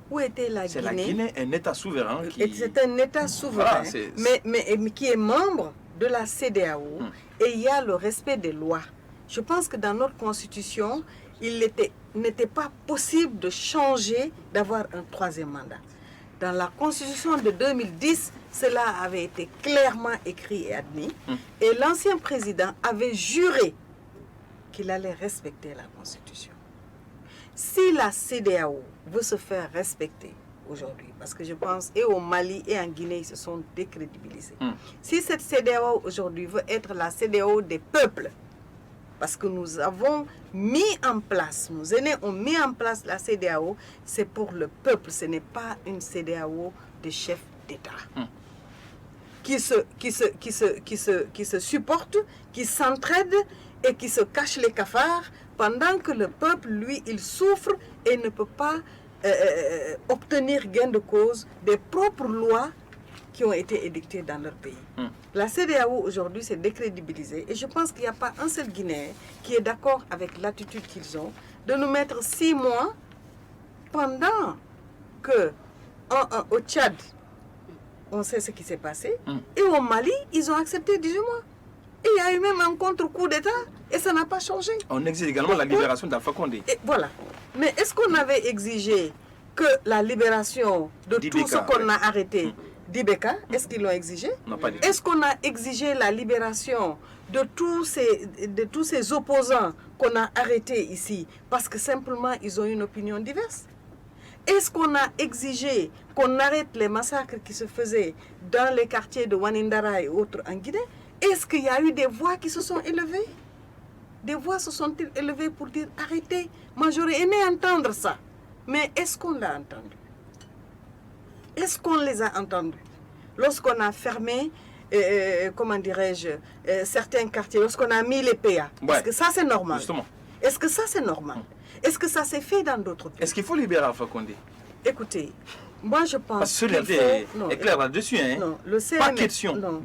S4: Où était la
S1: C'est
S4: Guinée?
S1: la Guinée, un État souverain qui...
S4: C'est un État souverain,
S1: Voilà, c'est-
S4: mais qui est membre de la CEDEAO et il y a le respect des lois. Je pense que dans notre constitution, il n'était pas possible de changer, d'avoir un 3e mandat. Dans la constitution de 2010, cela avait été clairement écrit et admis. Et l'ancien président avait juré qu'il allait respecter la constitution. Si la CEDEAO veut se faire respecter aujourd'hui, parce que je pense, et au Mali et en Guinée, ils se sont décrédibilisés. Si cette CEDEAO aujourd'hui veut être la CEDEAO des peuples, parce que nous avons mis en place, nos aînés ont mis en place la CEDEAO, c'est pour le peuple, ce n'est pas une CEDEAO de chefs d'État. Qui se supportent, qui s'entraident et qui se cachent les cafards, pendant que le peuple, lui, il souffre et ne peut pas obtenir gain de cause des propres lois qui ont été édictées dans leur pays. La CEDEAO aujourd'hui s'est décrédibilisée et je pense qu'il n'y a pas un seul Guinéen qui est d'accord avec l'attitude qu'ils ont de nous mettre 6 mois pendant que au Tchad, on sait ce qui s'est passé, et au Mali, ils ont accepté 18 mois. Et il y a eu même un contre-coup d'État et ça n'a pas changé.
S1: On exige également la libération d'Alpha Condé.
S4: Et voilà. Mais est-ce qu'on avait exigé que la libération de tout
S1: d'Ibeka,
S4: ce qu'on
S1: ouais.
S4: a arrêté d'Ibeka, est-ce qu'ils l'ont exigé?
S1: Non, pas du tout.
S4: Est-ce qu'on a exigé la libération de tous ces opposants qu'on a arrêtés ici parce que simplement ils ont une opinion diverse? Est-ce qu'on a exigé qu'on arrête les massacres qui se faisaient dans les quartiers de Wanindara et autres en Guinée? Est-ce qu'il y a eu des voix qui se sont élevées? Des voix se sont-ils élevées pour dire arrêtez? Moi j'aurais aimé entendre ça. Mais est-ce qu'on l'a entendu? Est-ce qu'on les a entendus? Lorsqu'on a fermé, comment dirais-je, certains quartiers, lorsqu'on a mis les PA. Est-ce que ça c'est normal?
S1: Justement.
S4: Est-ce que ça c'est normal? Est-ce que ça s'est fait dans d'autres pays?
S1: Est-ce qu'il faut libérer Alpha Condé?
S4: Écoutez, moi je pense
S1: Parce que l'idée est claire là-dessus. Hein?
S4: Non, le CNM,
S1: pas question
S4: non.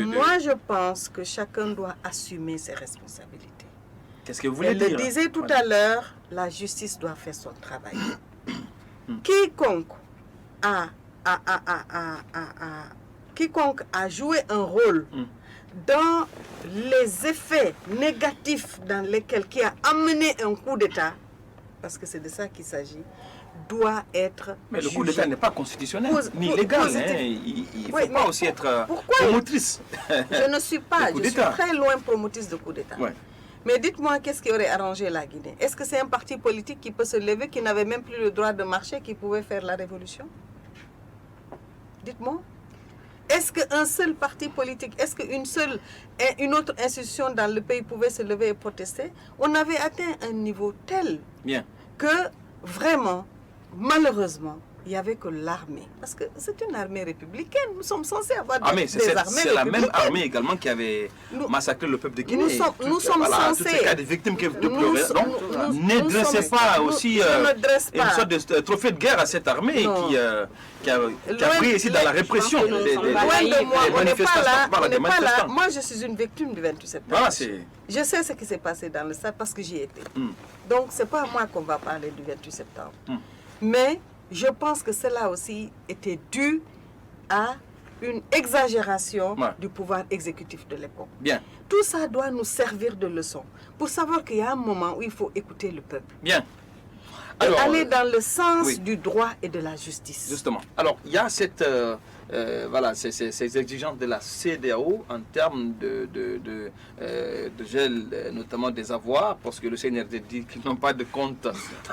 S4: Moi je pense que chacun doit assumer ses responsabilités.
S1: Qu'est-ce que vous voulez
S4: dire?
S1: Je
S4: le disais tout à l'heure, la justice doit faire son travail. Quiconque a joué un rôle dans les effets négatifs dans lesquels qui a amené un coup d'État, parce que c'est de ça qu'il s'agit, doit être
S1: Mais
S4: jugé.
S1: le coup d'État n'est pas constitutionnel, ni légal. Hein. Il ne faut pas aussi être promotrice.
S4: Je ne suis pas, je suis très loin promotrice de coup d'État.
S1: Ouais.
S4: Mais dites-moi, qu'est-ce qui aurait arrangé la Guinée? Est-ce que c'est un parti politique qui peut se lever, qui n'avait même plus le droit de marcher, qui pouvait faire la révolution? Dites-moi. Est-ce qu'un seul parti politique, est-ce qu'une autre institution dans le pays pouvait se lever et protester? On avait atteint un niveau tel que vraiment, malheureusement, il n'y avait que l'armée. Parce que c'est une armée républicaine. Nous sommes censés avoir des armées républicaines.
S1: C'est la même armée également qui avait massacré le peuple de Guinée.
S4: Nous sommes censés...
S1: Tous ces cas de victimes que vous pleurez. Donc, ne dressez pas aussi une sorte de trophée de guerre à cette armée qui a pris ici dans la répression des manifestations.
S4: On n'est pas là. Moi, je suis une victime du 28 septembre.
S1: Voilà,
S4: je sais ce qui s'est passé dans le stade parce que j'y étais. Donc, ce n'est pas à moi qu'on va parler du 28 septembre. Mais je pense que cela aussi était dû à une exagération du pouvoir exécutif de l'époque. Tout ça doit nous servir de leçon pour savoir qu'il y a un moment où il faut écouter le peuple. Alors, et aller dans le sens du droit et de la justice.
S1: Justement. Alors, il y a cette, ces exigences de la CEDEAO en termes de gel, notamment des avoirs, parce que le CNRD dit qu'ils n'ont pas de compte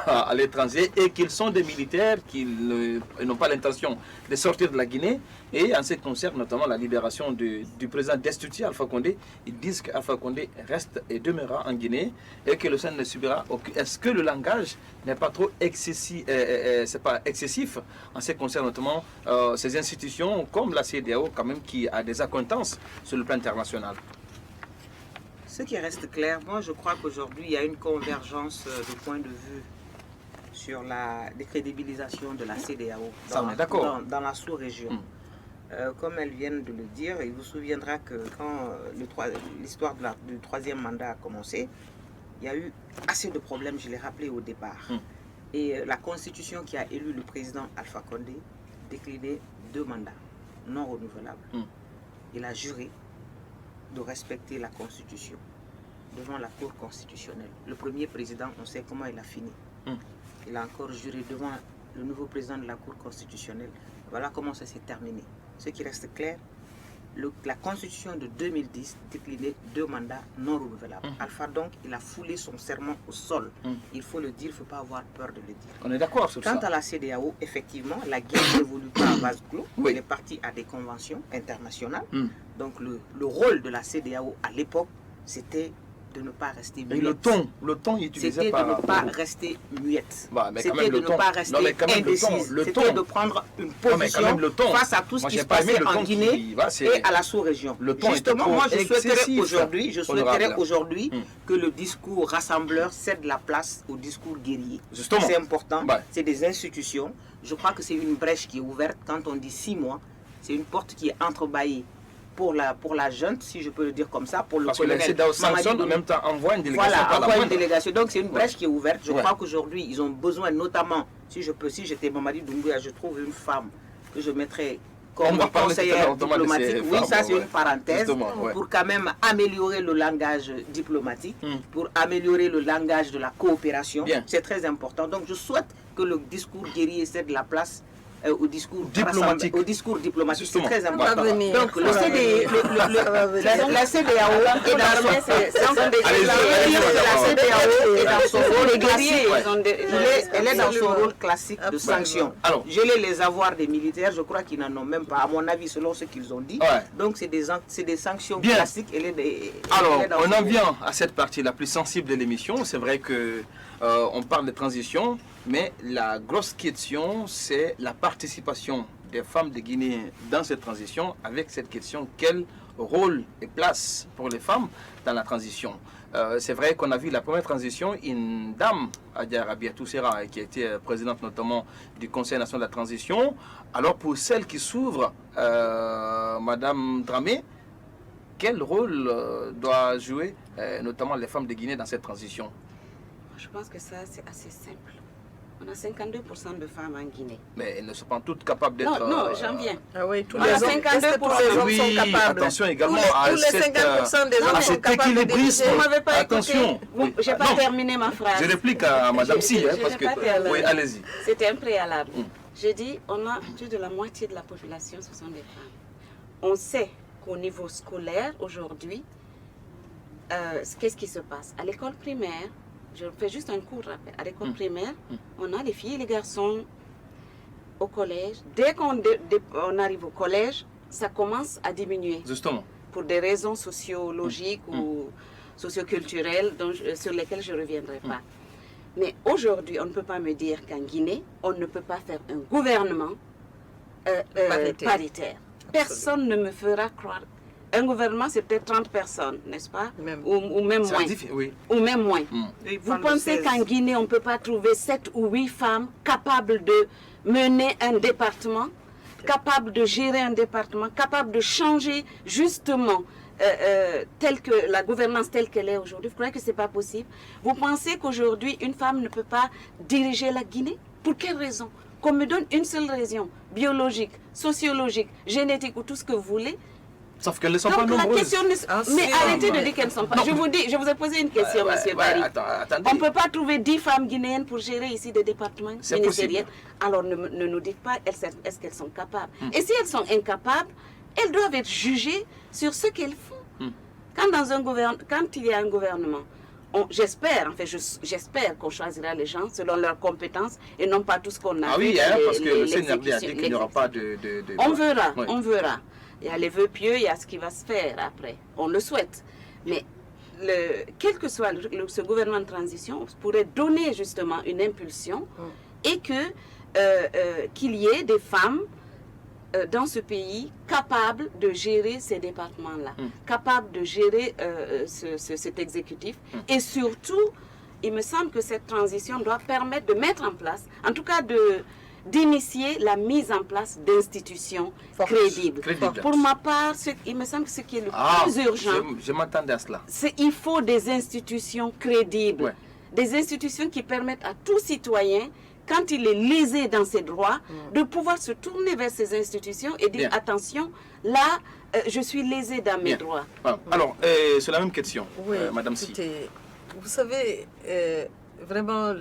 S1: à l'étranger et qu'ils sont des militaires qui n'ont pas l'intention de sortir de la Guinée. Et en ce qui concerne notamment la libération du président destitué Alpha Condé, ils disent qu'Alpha Condé reste et demeurera en Guinée et que le Sénégal ne subira aucun. Est-ce que le langage n'est pas trop excessif, en ce qui concerne notamment ces institutions comme la CEDEAO quand même qui a des accointances sur le plan international?
S3: Ce qui reste clair, moi je crois qu'aujourd'hui il y a une convergence de points de vue sur la décrédibilisation de la CEDEAO dans la sous-région. Comme elles viennent de le dire, il vous souviendra que quand l'histoire du troisième mandat a commencé, il y a eu assez de problèmes, je l'ai rappelé au départ. Et la constitution qui a élu le président Alpha Condé déclinait 2 mandats non renouvelables. Il a juré de respecter la constitution devant la Cour constitutionnelle. Le premier président, on sait comment il a fini. Il a encore juré devant le nouveau président de la Cour constitutionnelle. Voilà comment ça s'est terminé. Ce qui reste clair, la constitution de 2010 déclinait 2 mandats non renouvelables. Alpha donc, il a foulé son serment au sol. Il faut le dire, il ne faut pas avoir peur de le dire.
S1: On est d'accord sur ça.
S3: Quant à la CEDEAO, effectivement, la guerre n'évolue pas à vase clos. Elle est partie à des conventions internationales. Donc le rôle de la CEDEAO à l'époque, c'était de ne pas rester muette.
S1: Et le ton utilisé
S3: par... C'était de ne pas rester muette. C'était de ne pas rester indécise. C'était de prendre une position face à tout ce qui se passait en Guinée et à la sous-région. Justement, moi je souhaiterais aujourd'hui que le discours rassembleur cède la place au discours guerrier. C'est important, c'est des institutions. Je crois que c'est une brèche qui est ouverte. Quand on dit 6 mois, c'est une porte qui est entrebâillée. Pour la junte, si je peux le dire comme ça, pour le colonel
S1: Mamadi en même temps envoie une délégation.
S3: Voilà, envoie une délégation. Donc c'est une brèche qui est ouverte. Je crois qu'aujourd'hui, ils ont besoin, notamment, si j'étais Mamadi Doumbouya, je trouve une femme que je mettrais comme conseillère diplomatique. Oui, ça c'est une parenthèse. Pour quand même améliorer le langage diplomatique, pour améliorer le langage de la coopération. C'est très important. Donc je souhaite que le discours guerrier cède la place au discours
S1: Diplomatique.
S3: au discours diplomatique. C'est
S1: Justement.
S3: très
S4: Ça va
S3: important.
S4: venir.
S3: Donc le
S4: Ça va
S3: CDI, la CEDEAO est dans son rôle classique. Elle est dans son rôle classique de sanction.
S1: Alors,
S3: Geler les avoirs des militaires, je crois qu'ils n'en ont même pas, à mon avis, selon ce qu'ils ont dit.
S1: Ouais.
S3: Donc c'est des sanctions
S1: Bien.
S3: classiques.
S1: Alors, on en vient à cette partie la plus sensible de l'émission. C'est vrai que on parle de transition, mais la grosse question, c'est la participation des femmes de Guinée dans cette transition, avec cette question, quel rôle et place pour les femmes dans la transition. C'est vrai qu'on a vu la première transition, une dame, Adja Rabiatou Serra, qui a été présidente notamment du Conseil national de la transition. Alors pour celle qui s'ouvre, Madame Dramé, quel rôle doit jouer notamment les femmes de Guinée dans cette transition?
S2: Je pense que ça, c'est assez simple. On a 52% de femmes en Guinée.
S1: Mais elles ne sont pas toutes capables d'être...
S2: Non, j'en viens.
S4: Ah oui, tous
S2: On
S4: les
S2: a
S4: hommes,
S2: 52%.
S4: est-ce que tous les hommes
S1: Oui,
S4: sont capables?
S1: attention également
S4: tous
S1: à
S4: les 50% des hommes sont
S1: cet
S4: capables de
S1: équilibrisme.
S4: diriger.
S2: Vous m'avez pas
S1: Attention.
S2: écouté.
S1: Oui.
S2: J'ai pas
S1: Non.
S2: terminé ma phrase.
S1: Je réplique à Madame Si,
S2: Je
S1: parce
S2: n'ai
S1: que...
S2: pas terminé.
S1: Oui, allez-y.
S2: C'était un préalable. J'ai dit, on a plus de la moitié de la population, ce sont des femmes. On sait qu'au niveau scolaire, aujourd'hui, qu'est-ce qui se passe? À l'école primaire, je fais juste un court rappel. À l'école primaire, on a les filles et les garçons au collège. Dès qu'on arrive au collège, ça commence à diminuer
S1: Justement.
S2: pour des raisons sociologiques ou socioculturelles sur lesquelles je ne reviendrai pas. Mais aujourd'hui, on ne peut pas me dire qu'en Guinée, on ne peut pas faire un gouvernement paritaire. Personne ne me fera croire. Un gouvernement, c'est peut-être 30 personnes, n'est-ce pas?
S4: Même.
S2: Ou même moins.
S1: Oui.
S2: Ou même moins. Vous pensez qu'en Guinée, on ne peut pas trouver 7 ou 8 femmes capables de mener un département, capables de gérer un département, capables de changer justement la gouvernance telle qu'elle est aujourd'hui? Vous croyez que ce n'est pas possible? Vous pensez qu'aujourd'hui, une femme ne peut pas diriger la Guinée? Pour quelle raison? Qu'on me donne une seule raison, biologique, sociologique, génétique ou tout ce que vous voulez.
S1: Sauf qu'elles ne sont pas
S2: Donc la
S1: nombreuses.
S2: question mais arrêtez de dire qu'elles ne sont pas. Je vous ai posé une question, monsieur Barry.
S1: Attendez.
S2: On ne peut pas trouver 10 femmes guinéennes pour gérer ici des départements ministériels. Alors ne nous dites pas est-ce qu'elles sont capables. Et si elles sont incapables, elles doivent être jugées sur ce qu'elles font. Quand il y a un gouvernement, j'espère qu'on choisira les gens selon leurs compétences et non pas tout ce qu'on a.
S1: Ah oui, parce que le CNRD a dit qu'il n'y aura pas de...
S2: On verra,
S1: Oui.
S2: on verra. Il y a les vœux pieux, il y a ce qui va se faire après. On le souhaite. Mais quel que soit ce gouvernement de transition, pourrait donner justement une impulsion et qu'il y ait des femmes dans ce pays capables de gérer ces départements-là, capables de gérer cet exécutif. Et surtout, il me semble que cette transition doit permettre de mettre en place, en tout cas d'initier la mise en place d'institutions crédibles. Pour ma part, il me semble que ce qui est le plus urgent,
S1: je m'attendais à cela.
S2: Il faut des institutions crédibles,
S1: Ouais.
S2: des institutions qui permettent à tout citoyen, quand il est lésé dans ses droits, de pouvoir se tourner vers ces institutions et dire
S1: Bien.
S2: attention, là, je suis lésé dans mes
S1: Bien.
S2: droits.
S1: Voilà. Alors, c'est la même question,
S4: Oui,
S1: Madame Si.
S4: écoutez, vous savez, vraiment,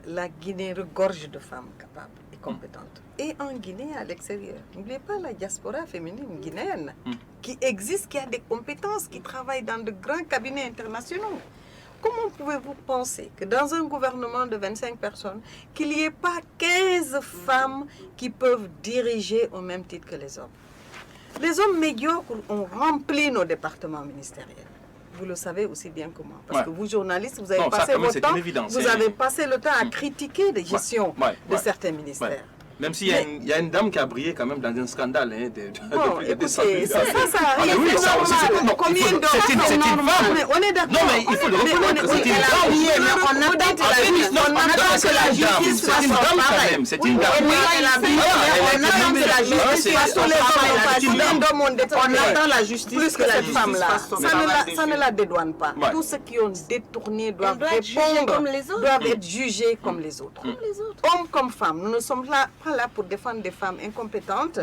S4: la Guinée regorge de femmes capables et compétentes. Et en Guinée, à l'extérieur. N'oubliez pas la diaspora féminine guinéenne qui existe, qui a des compétences, qui travaille dans de grands cabinets internationaux. Comment pouvez-vous penser que dans un gouvernement de 25 personnes, qu'il n'y ait pas 15 femmes qui peuvent diriger au même titre que les hommes? Les hommes médiocres ont rempli nos départements ministériels. Vous le savez aussi bien que moi. Parce que vous, journalistes, vous avez passé votre temps, vous avez passé le temps à critiquer les gestions de certains ministères.
S1: Même s'il y a une dame qui a brillé quand même dans un scandale.
S4: Bon, écoutez, ça arrive,
S1: oui,
S4: c'est normal. Combien d'hommes
S1: c'est une femme.
S4: Mais on est d'accord.
S1: Non, mais il faut le reconnaître, c'est une dame.
S3: On attend que la justice fasse son travail.
S1: C'est une dame.
S3: On attend que la justice fasse son travail. On attend la justice
S4: Plus que la femme là.
S3: fasse son travail.
S4: Ça ne la dédouane pas.
S1: Ouais.
S4: Tous ceux qui ont détourné doivent
S2: doit être jugée
S4: répondre,
S2: comme les autres.
S4: doivent être jugés comme les autres.
S2: Comme les autres.
S4: Hommes comme femmes, nous ne sommes pas là pour défendre des femmes incompétentes,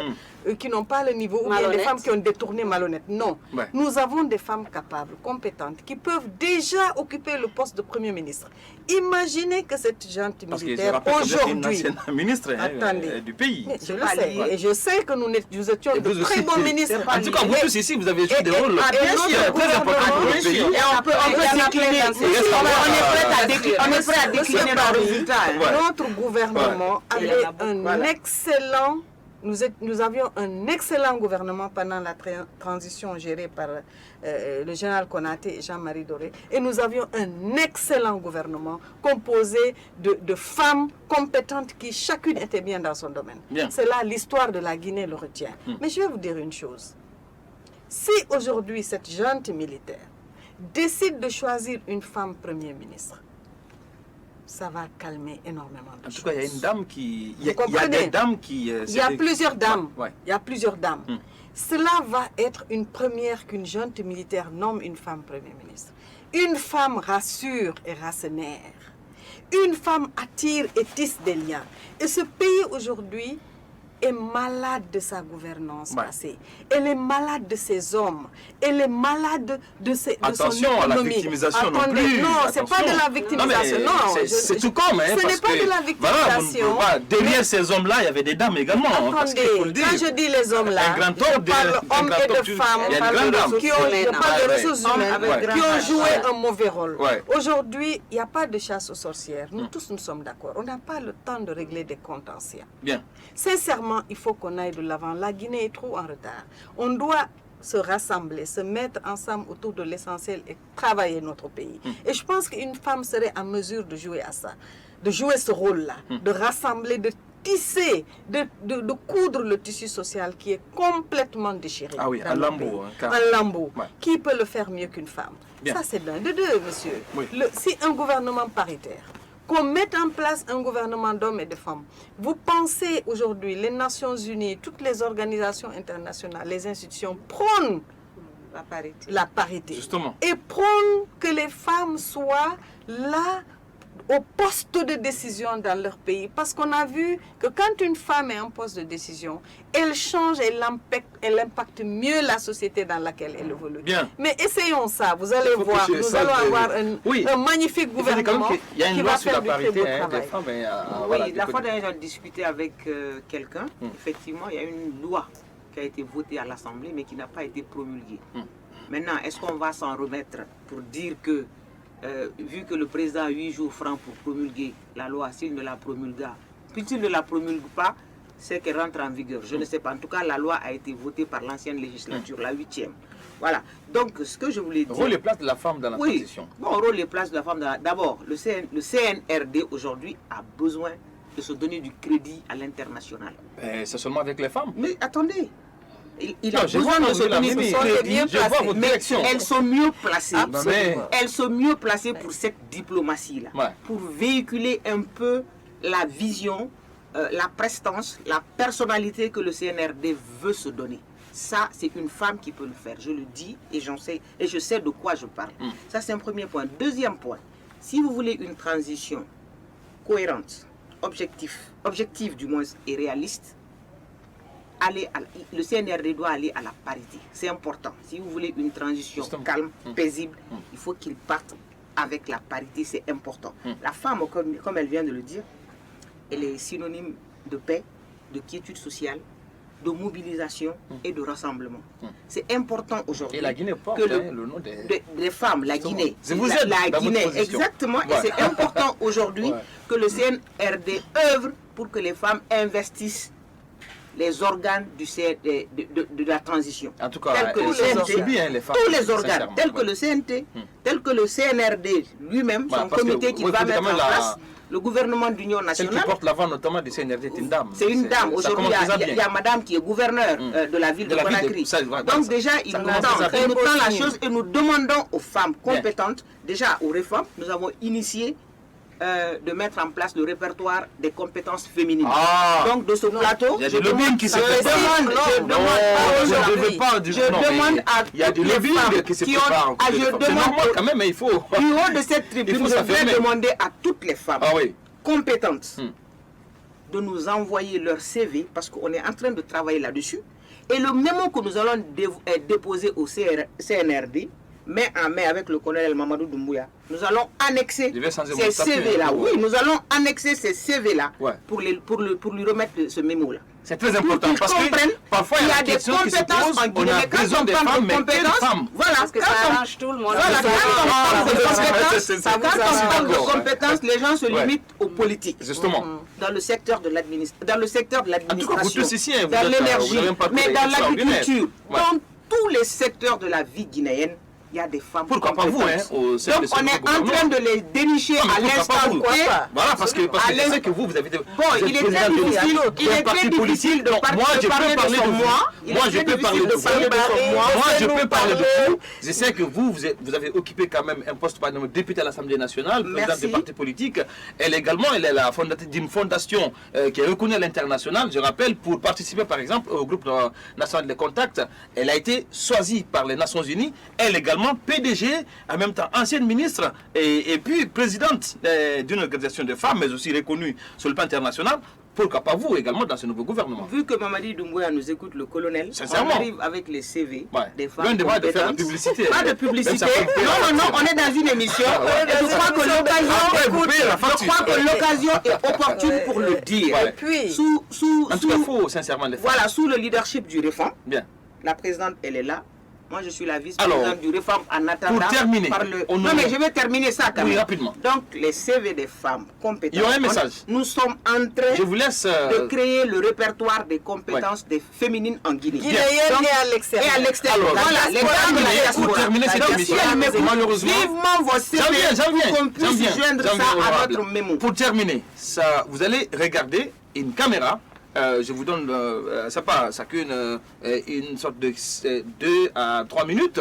S4: qui n'ont pas le niveau, ou bien des
S2: Malhonnêtes.
S4: femmes qui ont détourné malhonnêtes. Non.
S1: Ouais.
S4: Nous avons des femmes capables, compétentes, qui peuvent déjà occuper le poste de Premier ministre. Imaginez que cette gente
S1: Parce que je
S4: militaire,
S1: rappelle que vous êtes une
S4: aujourd'hui...
S1: ancienne ministre
S4: Attendez.
S1: du pays.
S4: Mais je le
S3: pas
S4: sais,
S3: lié.
S4: et je sais que nous étions
S1: Et
S4: de
S1: vous
S4: très
S1: aussi,
S4: bons ministres.
S1: En tout cas, vous tous ici, vous avez joué des rôles
S3: bien sûr,
S1: très importants pour le
S3: bien
S1: pays.
S3: sûr. Et on peut décliner. On est prêt à décliner nos résultats. hein.
S1: Ouais.
S4: Notre gouvernement
S3: Il y
S4: avait
S3: en a beaucoup,
S4: un
S3: voilà.
S4: excellent... Nous avions un excellent gouvernement pendant la transition gérée par le général Konaté et Jean-Marie Doré. Et nous avions un excellent gouvernement composé de femmes compétentes qui chacune était bien dans son domaine.
S1: Bien.
S4: C'est là l'histoire de la Guinée le retient. Mais je vais vous dire une chose. Si aujourd'hui cette junte militaire décide de choisir une femme Premier ministre, ça va calmer énormément de
S1: En
S4: choses.
S1: tout cas, il y a une dame qui... Il y a
S4: comprenez?
S1: des dames qui...
S4: Il y a plusieurs dames.
S1: Ouais.
S4: Il y a plusieurs dames. Cela va être une première qu'une junte militaire nomme une femme Premier ministre. Une femme rassure et rassénère. Une femme attire et tisse des liens. Et ce pays aujourd'hui est malade de sa gouvernance
S1: Ouais.
S4: passée. Elle est malade de ses hommes. Elle est malade de son
S1: Attention à la
S4: économie.
S1: victimisation non
S4: Attendez,
S1: plus.
S4: Non, c'est pas de la
S1: Attention.
S4: victimisation.
S1: Non, mais
S4: Non,
S1: c'est tout comme, hein,
S4: ce
S1: parce
S4: n'est pas
S1: que,
S4: de la
S1: voilà,
S4: victimisation.
S1: derrière ces hommes-là, il y avait des dames également. hein, parce qu'il faut le
S4: Attendez,
S1: dire.
S4: quand je dis les hommes là,
S1: Un grand
S4: je
S1: homme,
S4: parle
S1: un
S4: hommes
S1: grand
S4: et
S1: homme,
S4: de femmes,
S1: il y a une grande dame.
S4: qui ont, je parle de
S1: Ouais,
S4: ressources
S3: ouais.
S4: humaines,
S3: Avec
S4: qui
S3: grand
S4: ont
S3: H.
S4: joué
S3: Ouais.
S4: un mauvais rôle.
S1: Ouais.
S4: Aujourd'hui, il n'y a pas de chasse aux sorcières. Nous tous, nous sommes d'accord. On n'a pas le temps de régler des comptes anciens.
S1: Bien.
S4: Sincèrement, il faut qu'on aille de l'avant. La Guinée est trop en retard. On doit se rassembler, se mettre ensemble autour de l'essentiel et travailler notre pays. Et je pense qu'une femme serait en mesure de jouer à ça, de jouer ce rôle-là, de rassembler, de tisser, de coudre le tissu social qui est complètement déchiré.
S1: Ah oui,
S4: dans
S1: un
S4: le
S1: lambeau,
S4: pays.
S1: hein, car-
S4: Un lambeau.
S1: Ouais.
S4: Qui peut le faire mieux qu'une femme?
S1: Bien.
S4: Ça, c'est d'un. De deux, monsieur.
S1: Oui.
S4: Si un gouvernement paritaire, qu'on mette en place un gouvernement d'hommes et de femmes. Vous pensez aujourd'hui, les Nations Unies, toutes les organisations internationales, les institutions prônent
S2: La parité.
S4: la parité.
S1: Justement.
S4: Et prônent que les femmes soient là au poste de décision dans leur pays. Parce qu'on a vu que quand une femme est en poste de décision, elle change, elle impacte mieux la société dans laquelle elle évolue.
S1: Bien.
S4: Mais essayons ça, vous allez
S1: Il faut
S4: voir,
S1: que
S4: nous
S1: ça
S4: allons
S1: de-
S4: avoir
S1: Oui.
S4: un magnifique
S1: Il faut dire quand
S4: gouvernement
S1: même qu'il y a une
S4: qui
S1: loi
S4: va
S1: sur
S4: faire
S1: la
S4: du très
S1: parité
S4: beau
S1: des
S4: travail.
S1: femmes.
S3: Oui,
S1: Voilà,
S3: la
S1: du
S3: fois
S1: côté-
S3: dernière, j'ai discuté avec quelqu'un. Effectivement, il y a une loi qui a été votée à l'Assemblée, mais qui n'a pas été promulguée. Maintenant, est-ce qu'on va s'en remettre pour dire que, vu que le président a 8 jours francs pour promulguer la loi, s'il ne la promulgue, puis s'il ne la promulgue pas, c'est qu'elle rentre en vigueur. Je ne sais pas. En tout cas, la loi a été votée par l'ancienne législature, la 8e. Voilà. Donc, ce que je voulais dire...
S1: Rôle et place de la femme dans la
S3: Oui,
S1: transition.
S3: bon, rôle et place de la femme. D'abord, le CNRD aujourd'hui a besoin de se donner du crédit à l'international.
S1: C'est seulement avec les femmes.
S3: Mais attendez, il
S1: Non,
S3: a
S1: je
S3: besoin
S1: vois
S3: de se
S1: que la
S3: donner du
S1: Mimi,
S3: crédit.
S1: je vois votre
S3: Mais
S1: direction.
S3: elles sont mieux placées.
S1: Absolument.
S3: Elles sont mieux placées pour cette diplomatie-là.
S1: Ouais.
S3: Pour véhiculer un peu la vision, la prestance, la personnalité que le CNRD veut se donner. Ça, c'est une femme qui peut le faire. Je le dis et je sais de quoi je parle. Ça, c'est un premier point. Deuxième point, si vous voulez une transition cohérente, objective du moins et réaliste, le CNRD doit aller à la parité. C'est important. Si vous voulez une transition
S1: Justement.
S3: calme, paisible, il faut qu'il parte avec la parité. C'est important. La femme, comme elle vient de le dire, elle est synonyme de paix, de quiétude sociale, de mobilisation et de rassemblement. C'est important aujourd'hui
S1: Et la Guinée porte
S3: que
S1: le nom
S3: des femmes, la
S1: Justement.
S3: Guinée.
S1: Je vous
S3: la,
S1: aide
S3: la
S1: dans votre
S3: Guinée,
S1: position.
S3: exactement.
S1: Ouais.
S3: Et c'est important aujourd'hui
S1: Ouais.
S3: que le CNRD œuvre pour que les femmes investissent les organes de la transition.
S1: En tout cas,
S3: Tels que
S1: elles
S3: le
S1: sont
S3: CNT,
S1: subies, hein, les femmes.
S3: tous les organes,
S1: sincèrement.
S3: tels que le CNT, tels que le CNRD lui-même,
S1: Voilà,
S3: son
S1: parce que,
S3: comité qu'il
S1: oui,
S3: va
S1: faut
S3: mettre
S1: quand
S3: en
S1: même
S3: place, le gouvernement d'union
S1: Celle qui
S3: nationale.
S1: porte l'avant notamment du CNRD est une dame.
S3: C'est une dame.
S1: Ça
S3: Aujourd'hui,
S1: commence déjà
S3: il y
S1: bien.
S3: a madame qui est gouverneure de la ville de
S1: la ville de-
S3: Conakry.
S1: ça, voilà,
S3: Donc
S1: ça-
S3: déjà, il
S1: ça
S3: nous
S1: commence
S3: tend,
S1: déjà bien.
S3: il nous tend la
S4: Très beau
S3: chose et nous demandons aux femmes compétentes, déjà aux réformes, nous avons initié de mettre en place le répertoire des compétences féminines.
S1: Ah.
S3: Donc de ce plateau,
S1: Il y a
S3: je
S1: du lobbying
S3: demande,
S1: qui se
S3: je
S1: prépare.
S3: demande, je
S1: Non,
S3: demande pas
S1: je ne
S3: aujourd'hui.
S1: veux pas du
S3: Je
S1: non, mais
S3: demande à
S1: il y a
S3: toutes
S1: du
S3: les
S1: lobbying
S3: femmes
S1: qui se
S3: qui ont,
S1: prépare.
S3: ah, je
S1: C'est
S3: demande
S1: normal quand même, mais il faut.
S3: du haut de cette tribune,
S1: Il faut
S3: je vais
S1: s'affirmer.
S3: demander à toutes les femmes
S1: Ah oui.
S3: compétentes de nous envoyer leur CV parce qu'on est en train de travailler là-dessus. Et le mémo que nous allons déposer au CNRD, main en main avec le colonel Mamadou Doumbouya, nous allons annexer ces CV-là. Oui, nous allons annexer ces CV-là pour lui remettre ce mémo-là.
S1: C'est très important parce que parfois il y a des compétences en Guinée. Mais quand on parle de compétences,
S2: voilà, parce que ça arrange tout le monde.
S3: Voilà, quand on parle de compétences, les gens se limitent aux politiques.
S1: Justement.
S3: Dans le secteur de l'administration,
S1: dans
S3: l'énergie, mais dans l'agriculture, dans tous les secteurs de la vie guinéenne, il y a des femmes.
S1: Pourquoi pas vous, hein,
S3: donc on est en train de les dénicher à l'instant T.
S1: Voilà, parce que je sais que vous avez...
S3: Bon, il est très difficile, de parler de son moi.
S1: Moi, je peux parler de vous. Je sais que vous avez occupé quand même un poste, par exemple, député à l'Assemblée nationale, présidente des partis politiques. Elle également, elle est la fondatrice d'une fondation qui est reconnue à l'international. Je rappelle, pour participer, par exemple, au groupe national de contacts, elle a été choisie par les Nations Unies. Elle également PDG, en même temps ancienne ministre et puis présidente d'une organisation de femmes, mais aussi reconnue sur le plan international. Pourquoi pas vous également dans ce nouveau gouvernement?
S3: Vu que Mamadi Doumbouya nous écoute, le colonel, on arrive avec les CV des femmes
S1: compétentes. De faire la publicité.
S3: Pas de publicité. Non, on est dans une émission. Je crois que l'occasion est opportune pour le dire.
S1: En tout cas, il faut sincèrement le faire.
S3: Voilà, sous le leadership du Réforme.
S1: Bien.
S3: La présidente, elle est là. Moi, je suis la vice-présidente du Réforme en attendant.
S1: Pour terminer.
S3: Non, mais je vais terminer ça quand même.
S1: Rapidement.
S3: Donc, les CV des femmes compétentes.
S1: Il y aura un message.
S3: Nous sommes en train
S1: je vous laisse,
S3: de créer le répertoire des compétences des féminines en Guinée.
S4: Guinéennes et à l'extérieur.
S3: Et à l'extérieur. Voilà, les dames de la diaspora.
S1: Pour terminer cette émission, malheureusement.
S3: Vivement vos CV pour qu'on puisse joindre ça à notre mémo.
S1: Pour terminer, vous allez regarder une caméra. Je vous donne, chacune une sorte de 2 à 3 minutes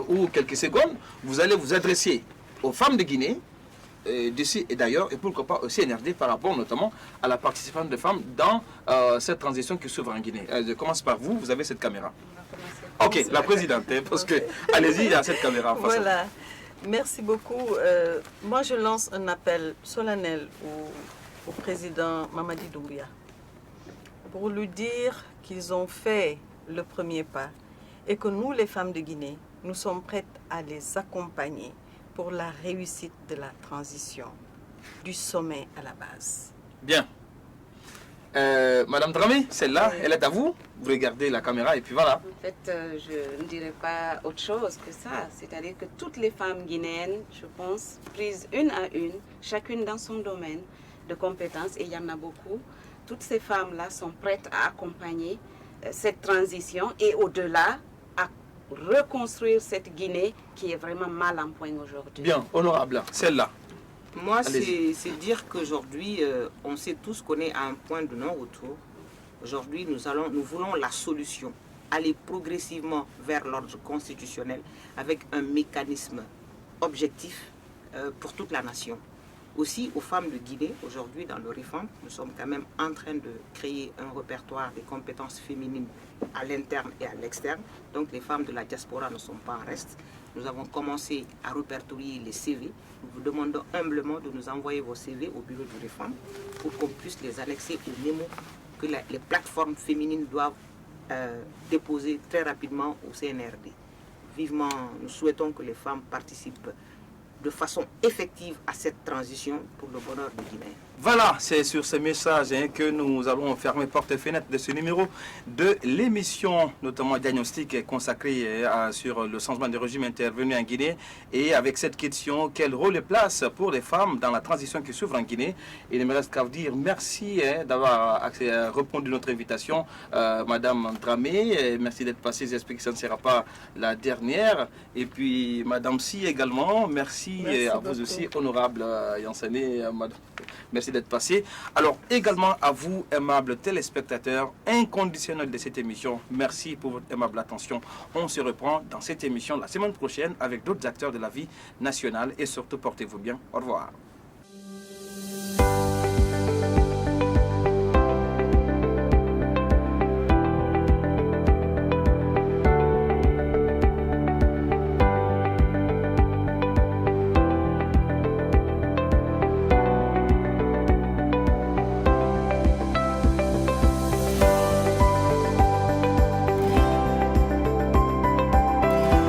S1: ou quelques secondes. Vous allez vous adresser aux femmes de Guinée, d'ici et d'ailleurs, et pourquoi pas au CNRD par rapport notamment à la participation des femmes dans cette transition qui s'ouvre en Guinée. Je commence par vous, vous avez cette caméra. Ok, la présidente, parce que, allez-y, il y a cette caméra.
S4: Voilà, merci beaucoup. Moi, je lance un appel solennel au président Mamadi Doumbouya, pour lui dire qu'ils ont fait le premier pas et que nous, les femmes de Guinée, nous sommes prêtes à les accompagner pour la réussite de la transition, du sommet à la base.
S1: Bien. Madame Dramé, celle-là, elle est à vous. Vous regardez la caméra et puis voilà.
S2: En fait, je ne dirais pas autre chose que ça. C'est-à-dire que toutes les femmes guinéennes, je pense, prises une à une, chacune dans son domaine de compétences, et il y en a beaucoup, toutes ces femmes-là sont prêtes à accompagner cette transition et au-delà à reconstruire cette Guinée qui est vraiment mal en point aujourd'hui.
S1: Bien, honorable, celle-là.
S3: Moi, c'est dire qu'aujourd'hui, on sait tous qu'on est à un point de non-retour. Aujourd'hui, nous voulons la solution, aller progressivement vers l'ordre constitutionnel avec un mécanisme objectif pour toute la nation. Aussi aux femmes de Guinée, aujourd'hui dans le Réforme, nous sommes quand même en train de créer un répertoire des compétences féminines à l'interne et à l'externe. Donc les femmes de la diaspora ne sont pas en reste. Nous avons commencé à répertorier les CV. Nous vous demandons humblement de nous envoyer vos CV au bureau du Réforme pour qu'on puisse les annexer au mémo que les plateformes féminines doivent déposer très rapidement au CNRD. Vivement, nous souhaitons que les femmes participent de façon effective à cette transition pour le bonheur du Guinée.
S1: Voilà, c'est sur ce message que nous allons fermer porte et fenêtre de ce numéro de l'émission, notamment diagnostic consacré sur le changement de régime intervenu en Guinée. Et avec cette question, quel rôle et place pour les femmes dans la transition qui s'ouvre en Guinée? Il ne me reste qu'à vous dire merci d'avoir répondu à notre invitation, Madame Dramé. Merci d'être passée, j'espère que ça ne sera pas la dernière. Et puis Madame Si également, merci à vous beaucoup. Aussi, honorable Yansane, Madame. Merci d'être passé. Alors également à vous, aimables téléspectateurs, inconditionnels de cette émission, merci pour votre aimable attention. On se reprend dans cette émission la semaine prochaine avec d'autres acteurs de la vie nationale et surtout portez-vous bien. Au revoir.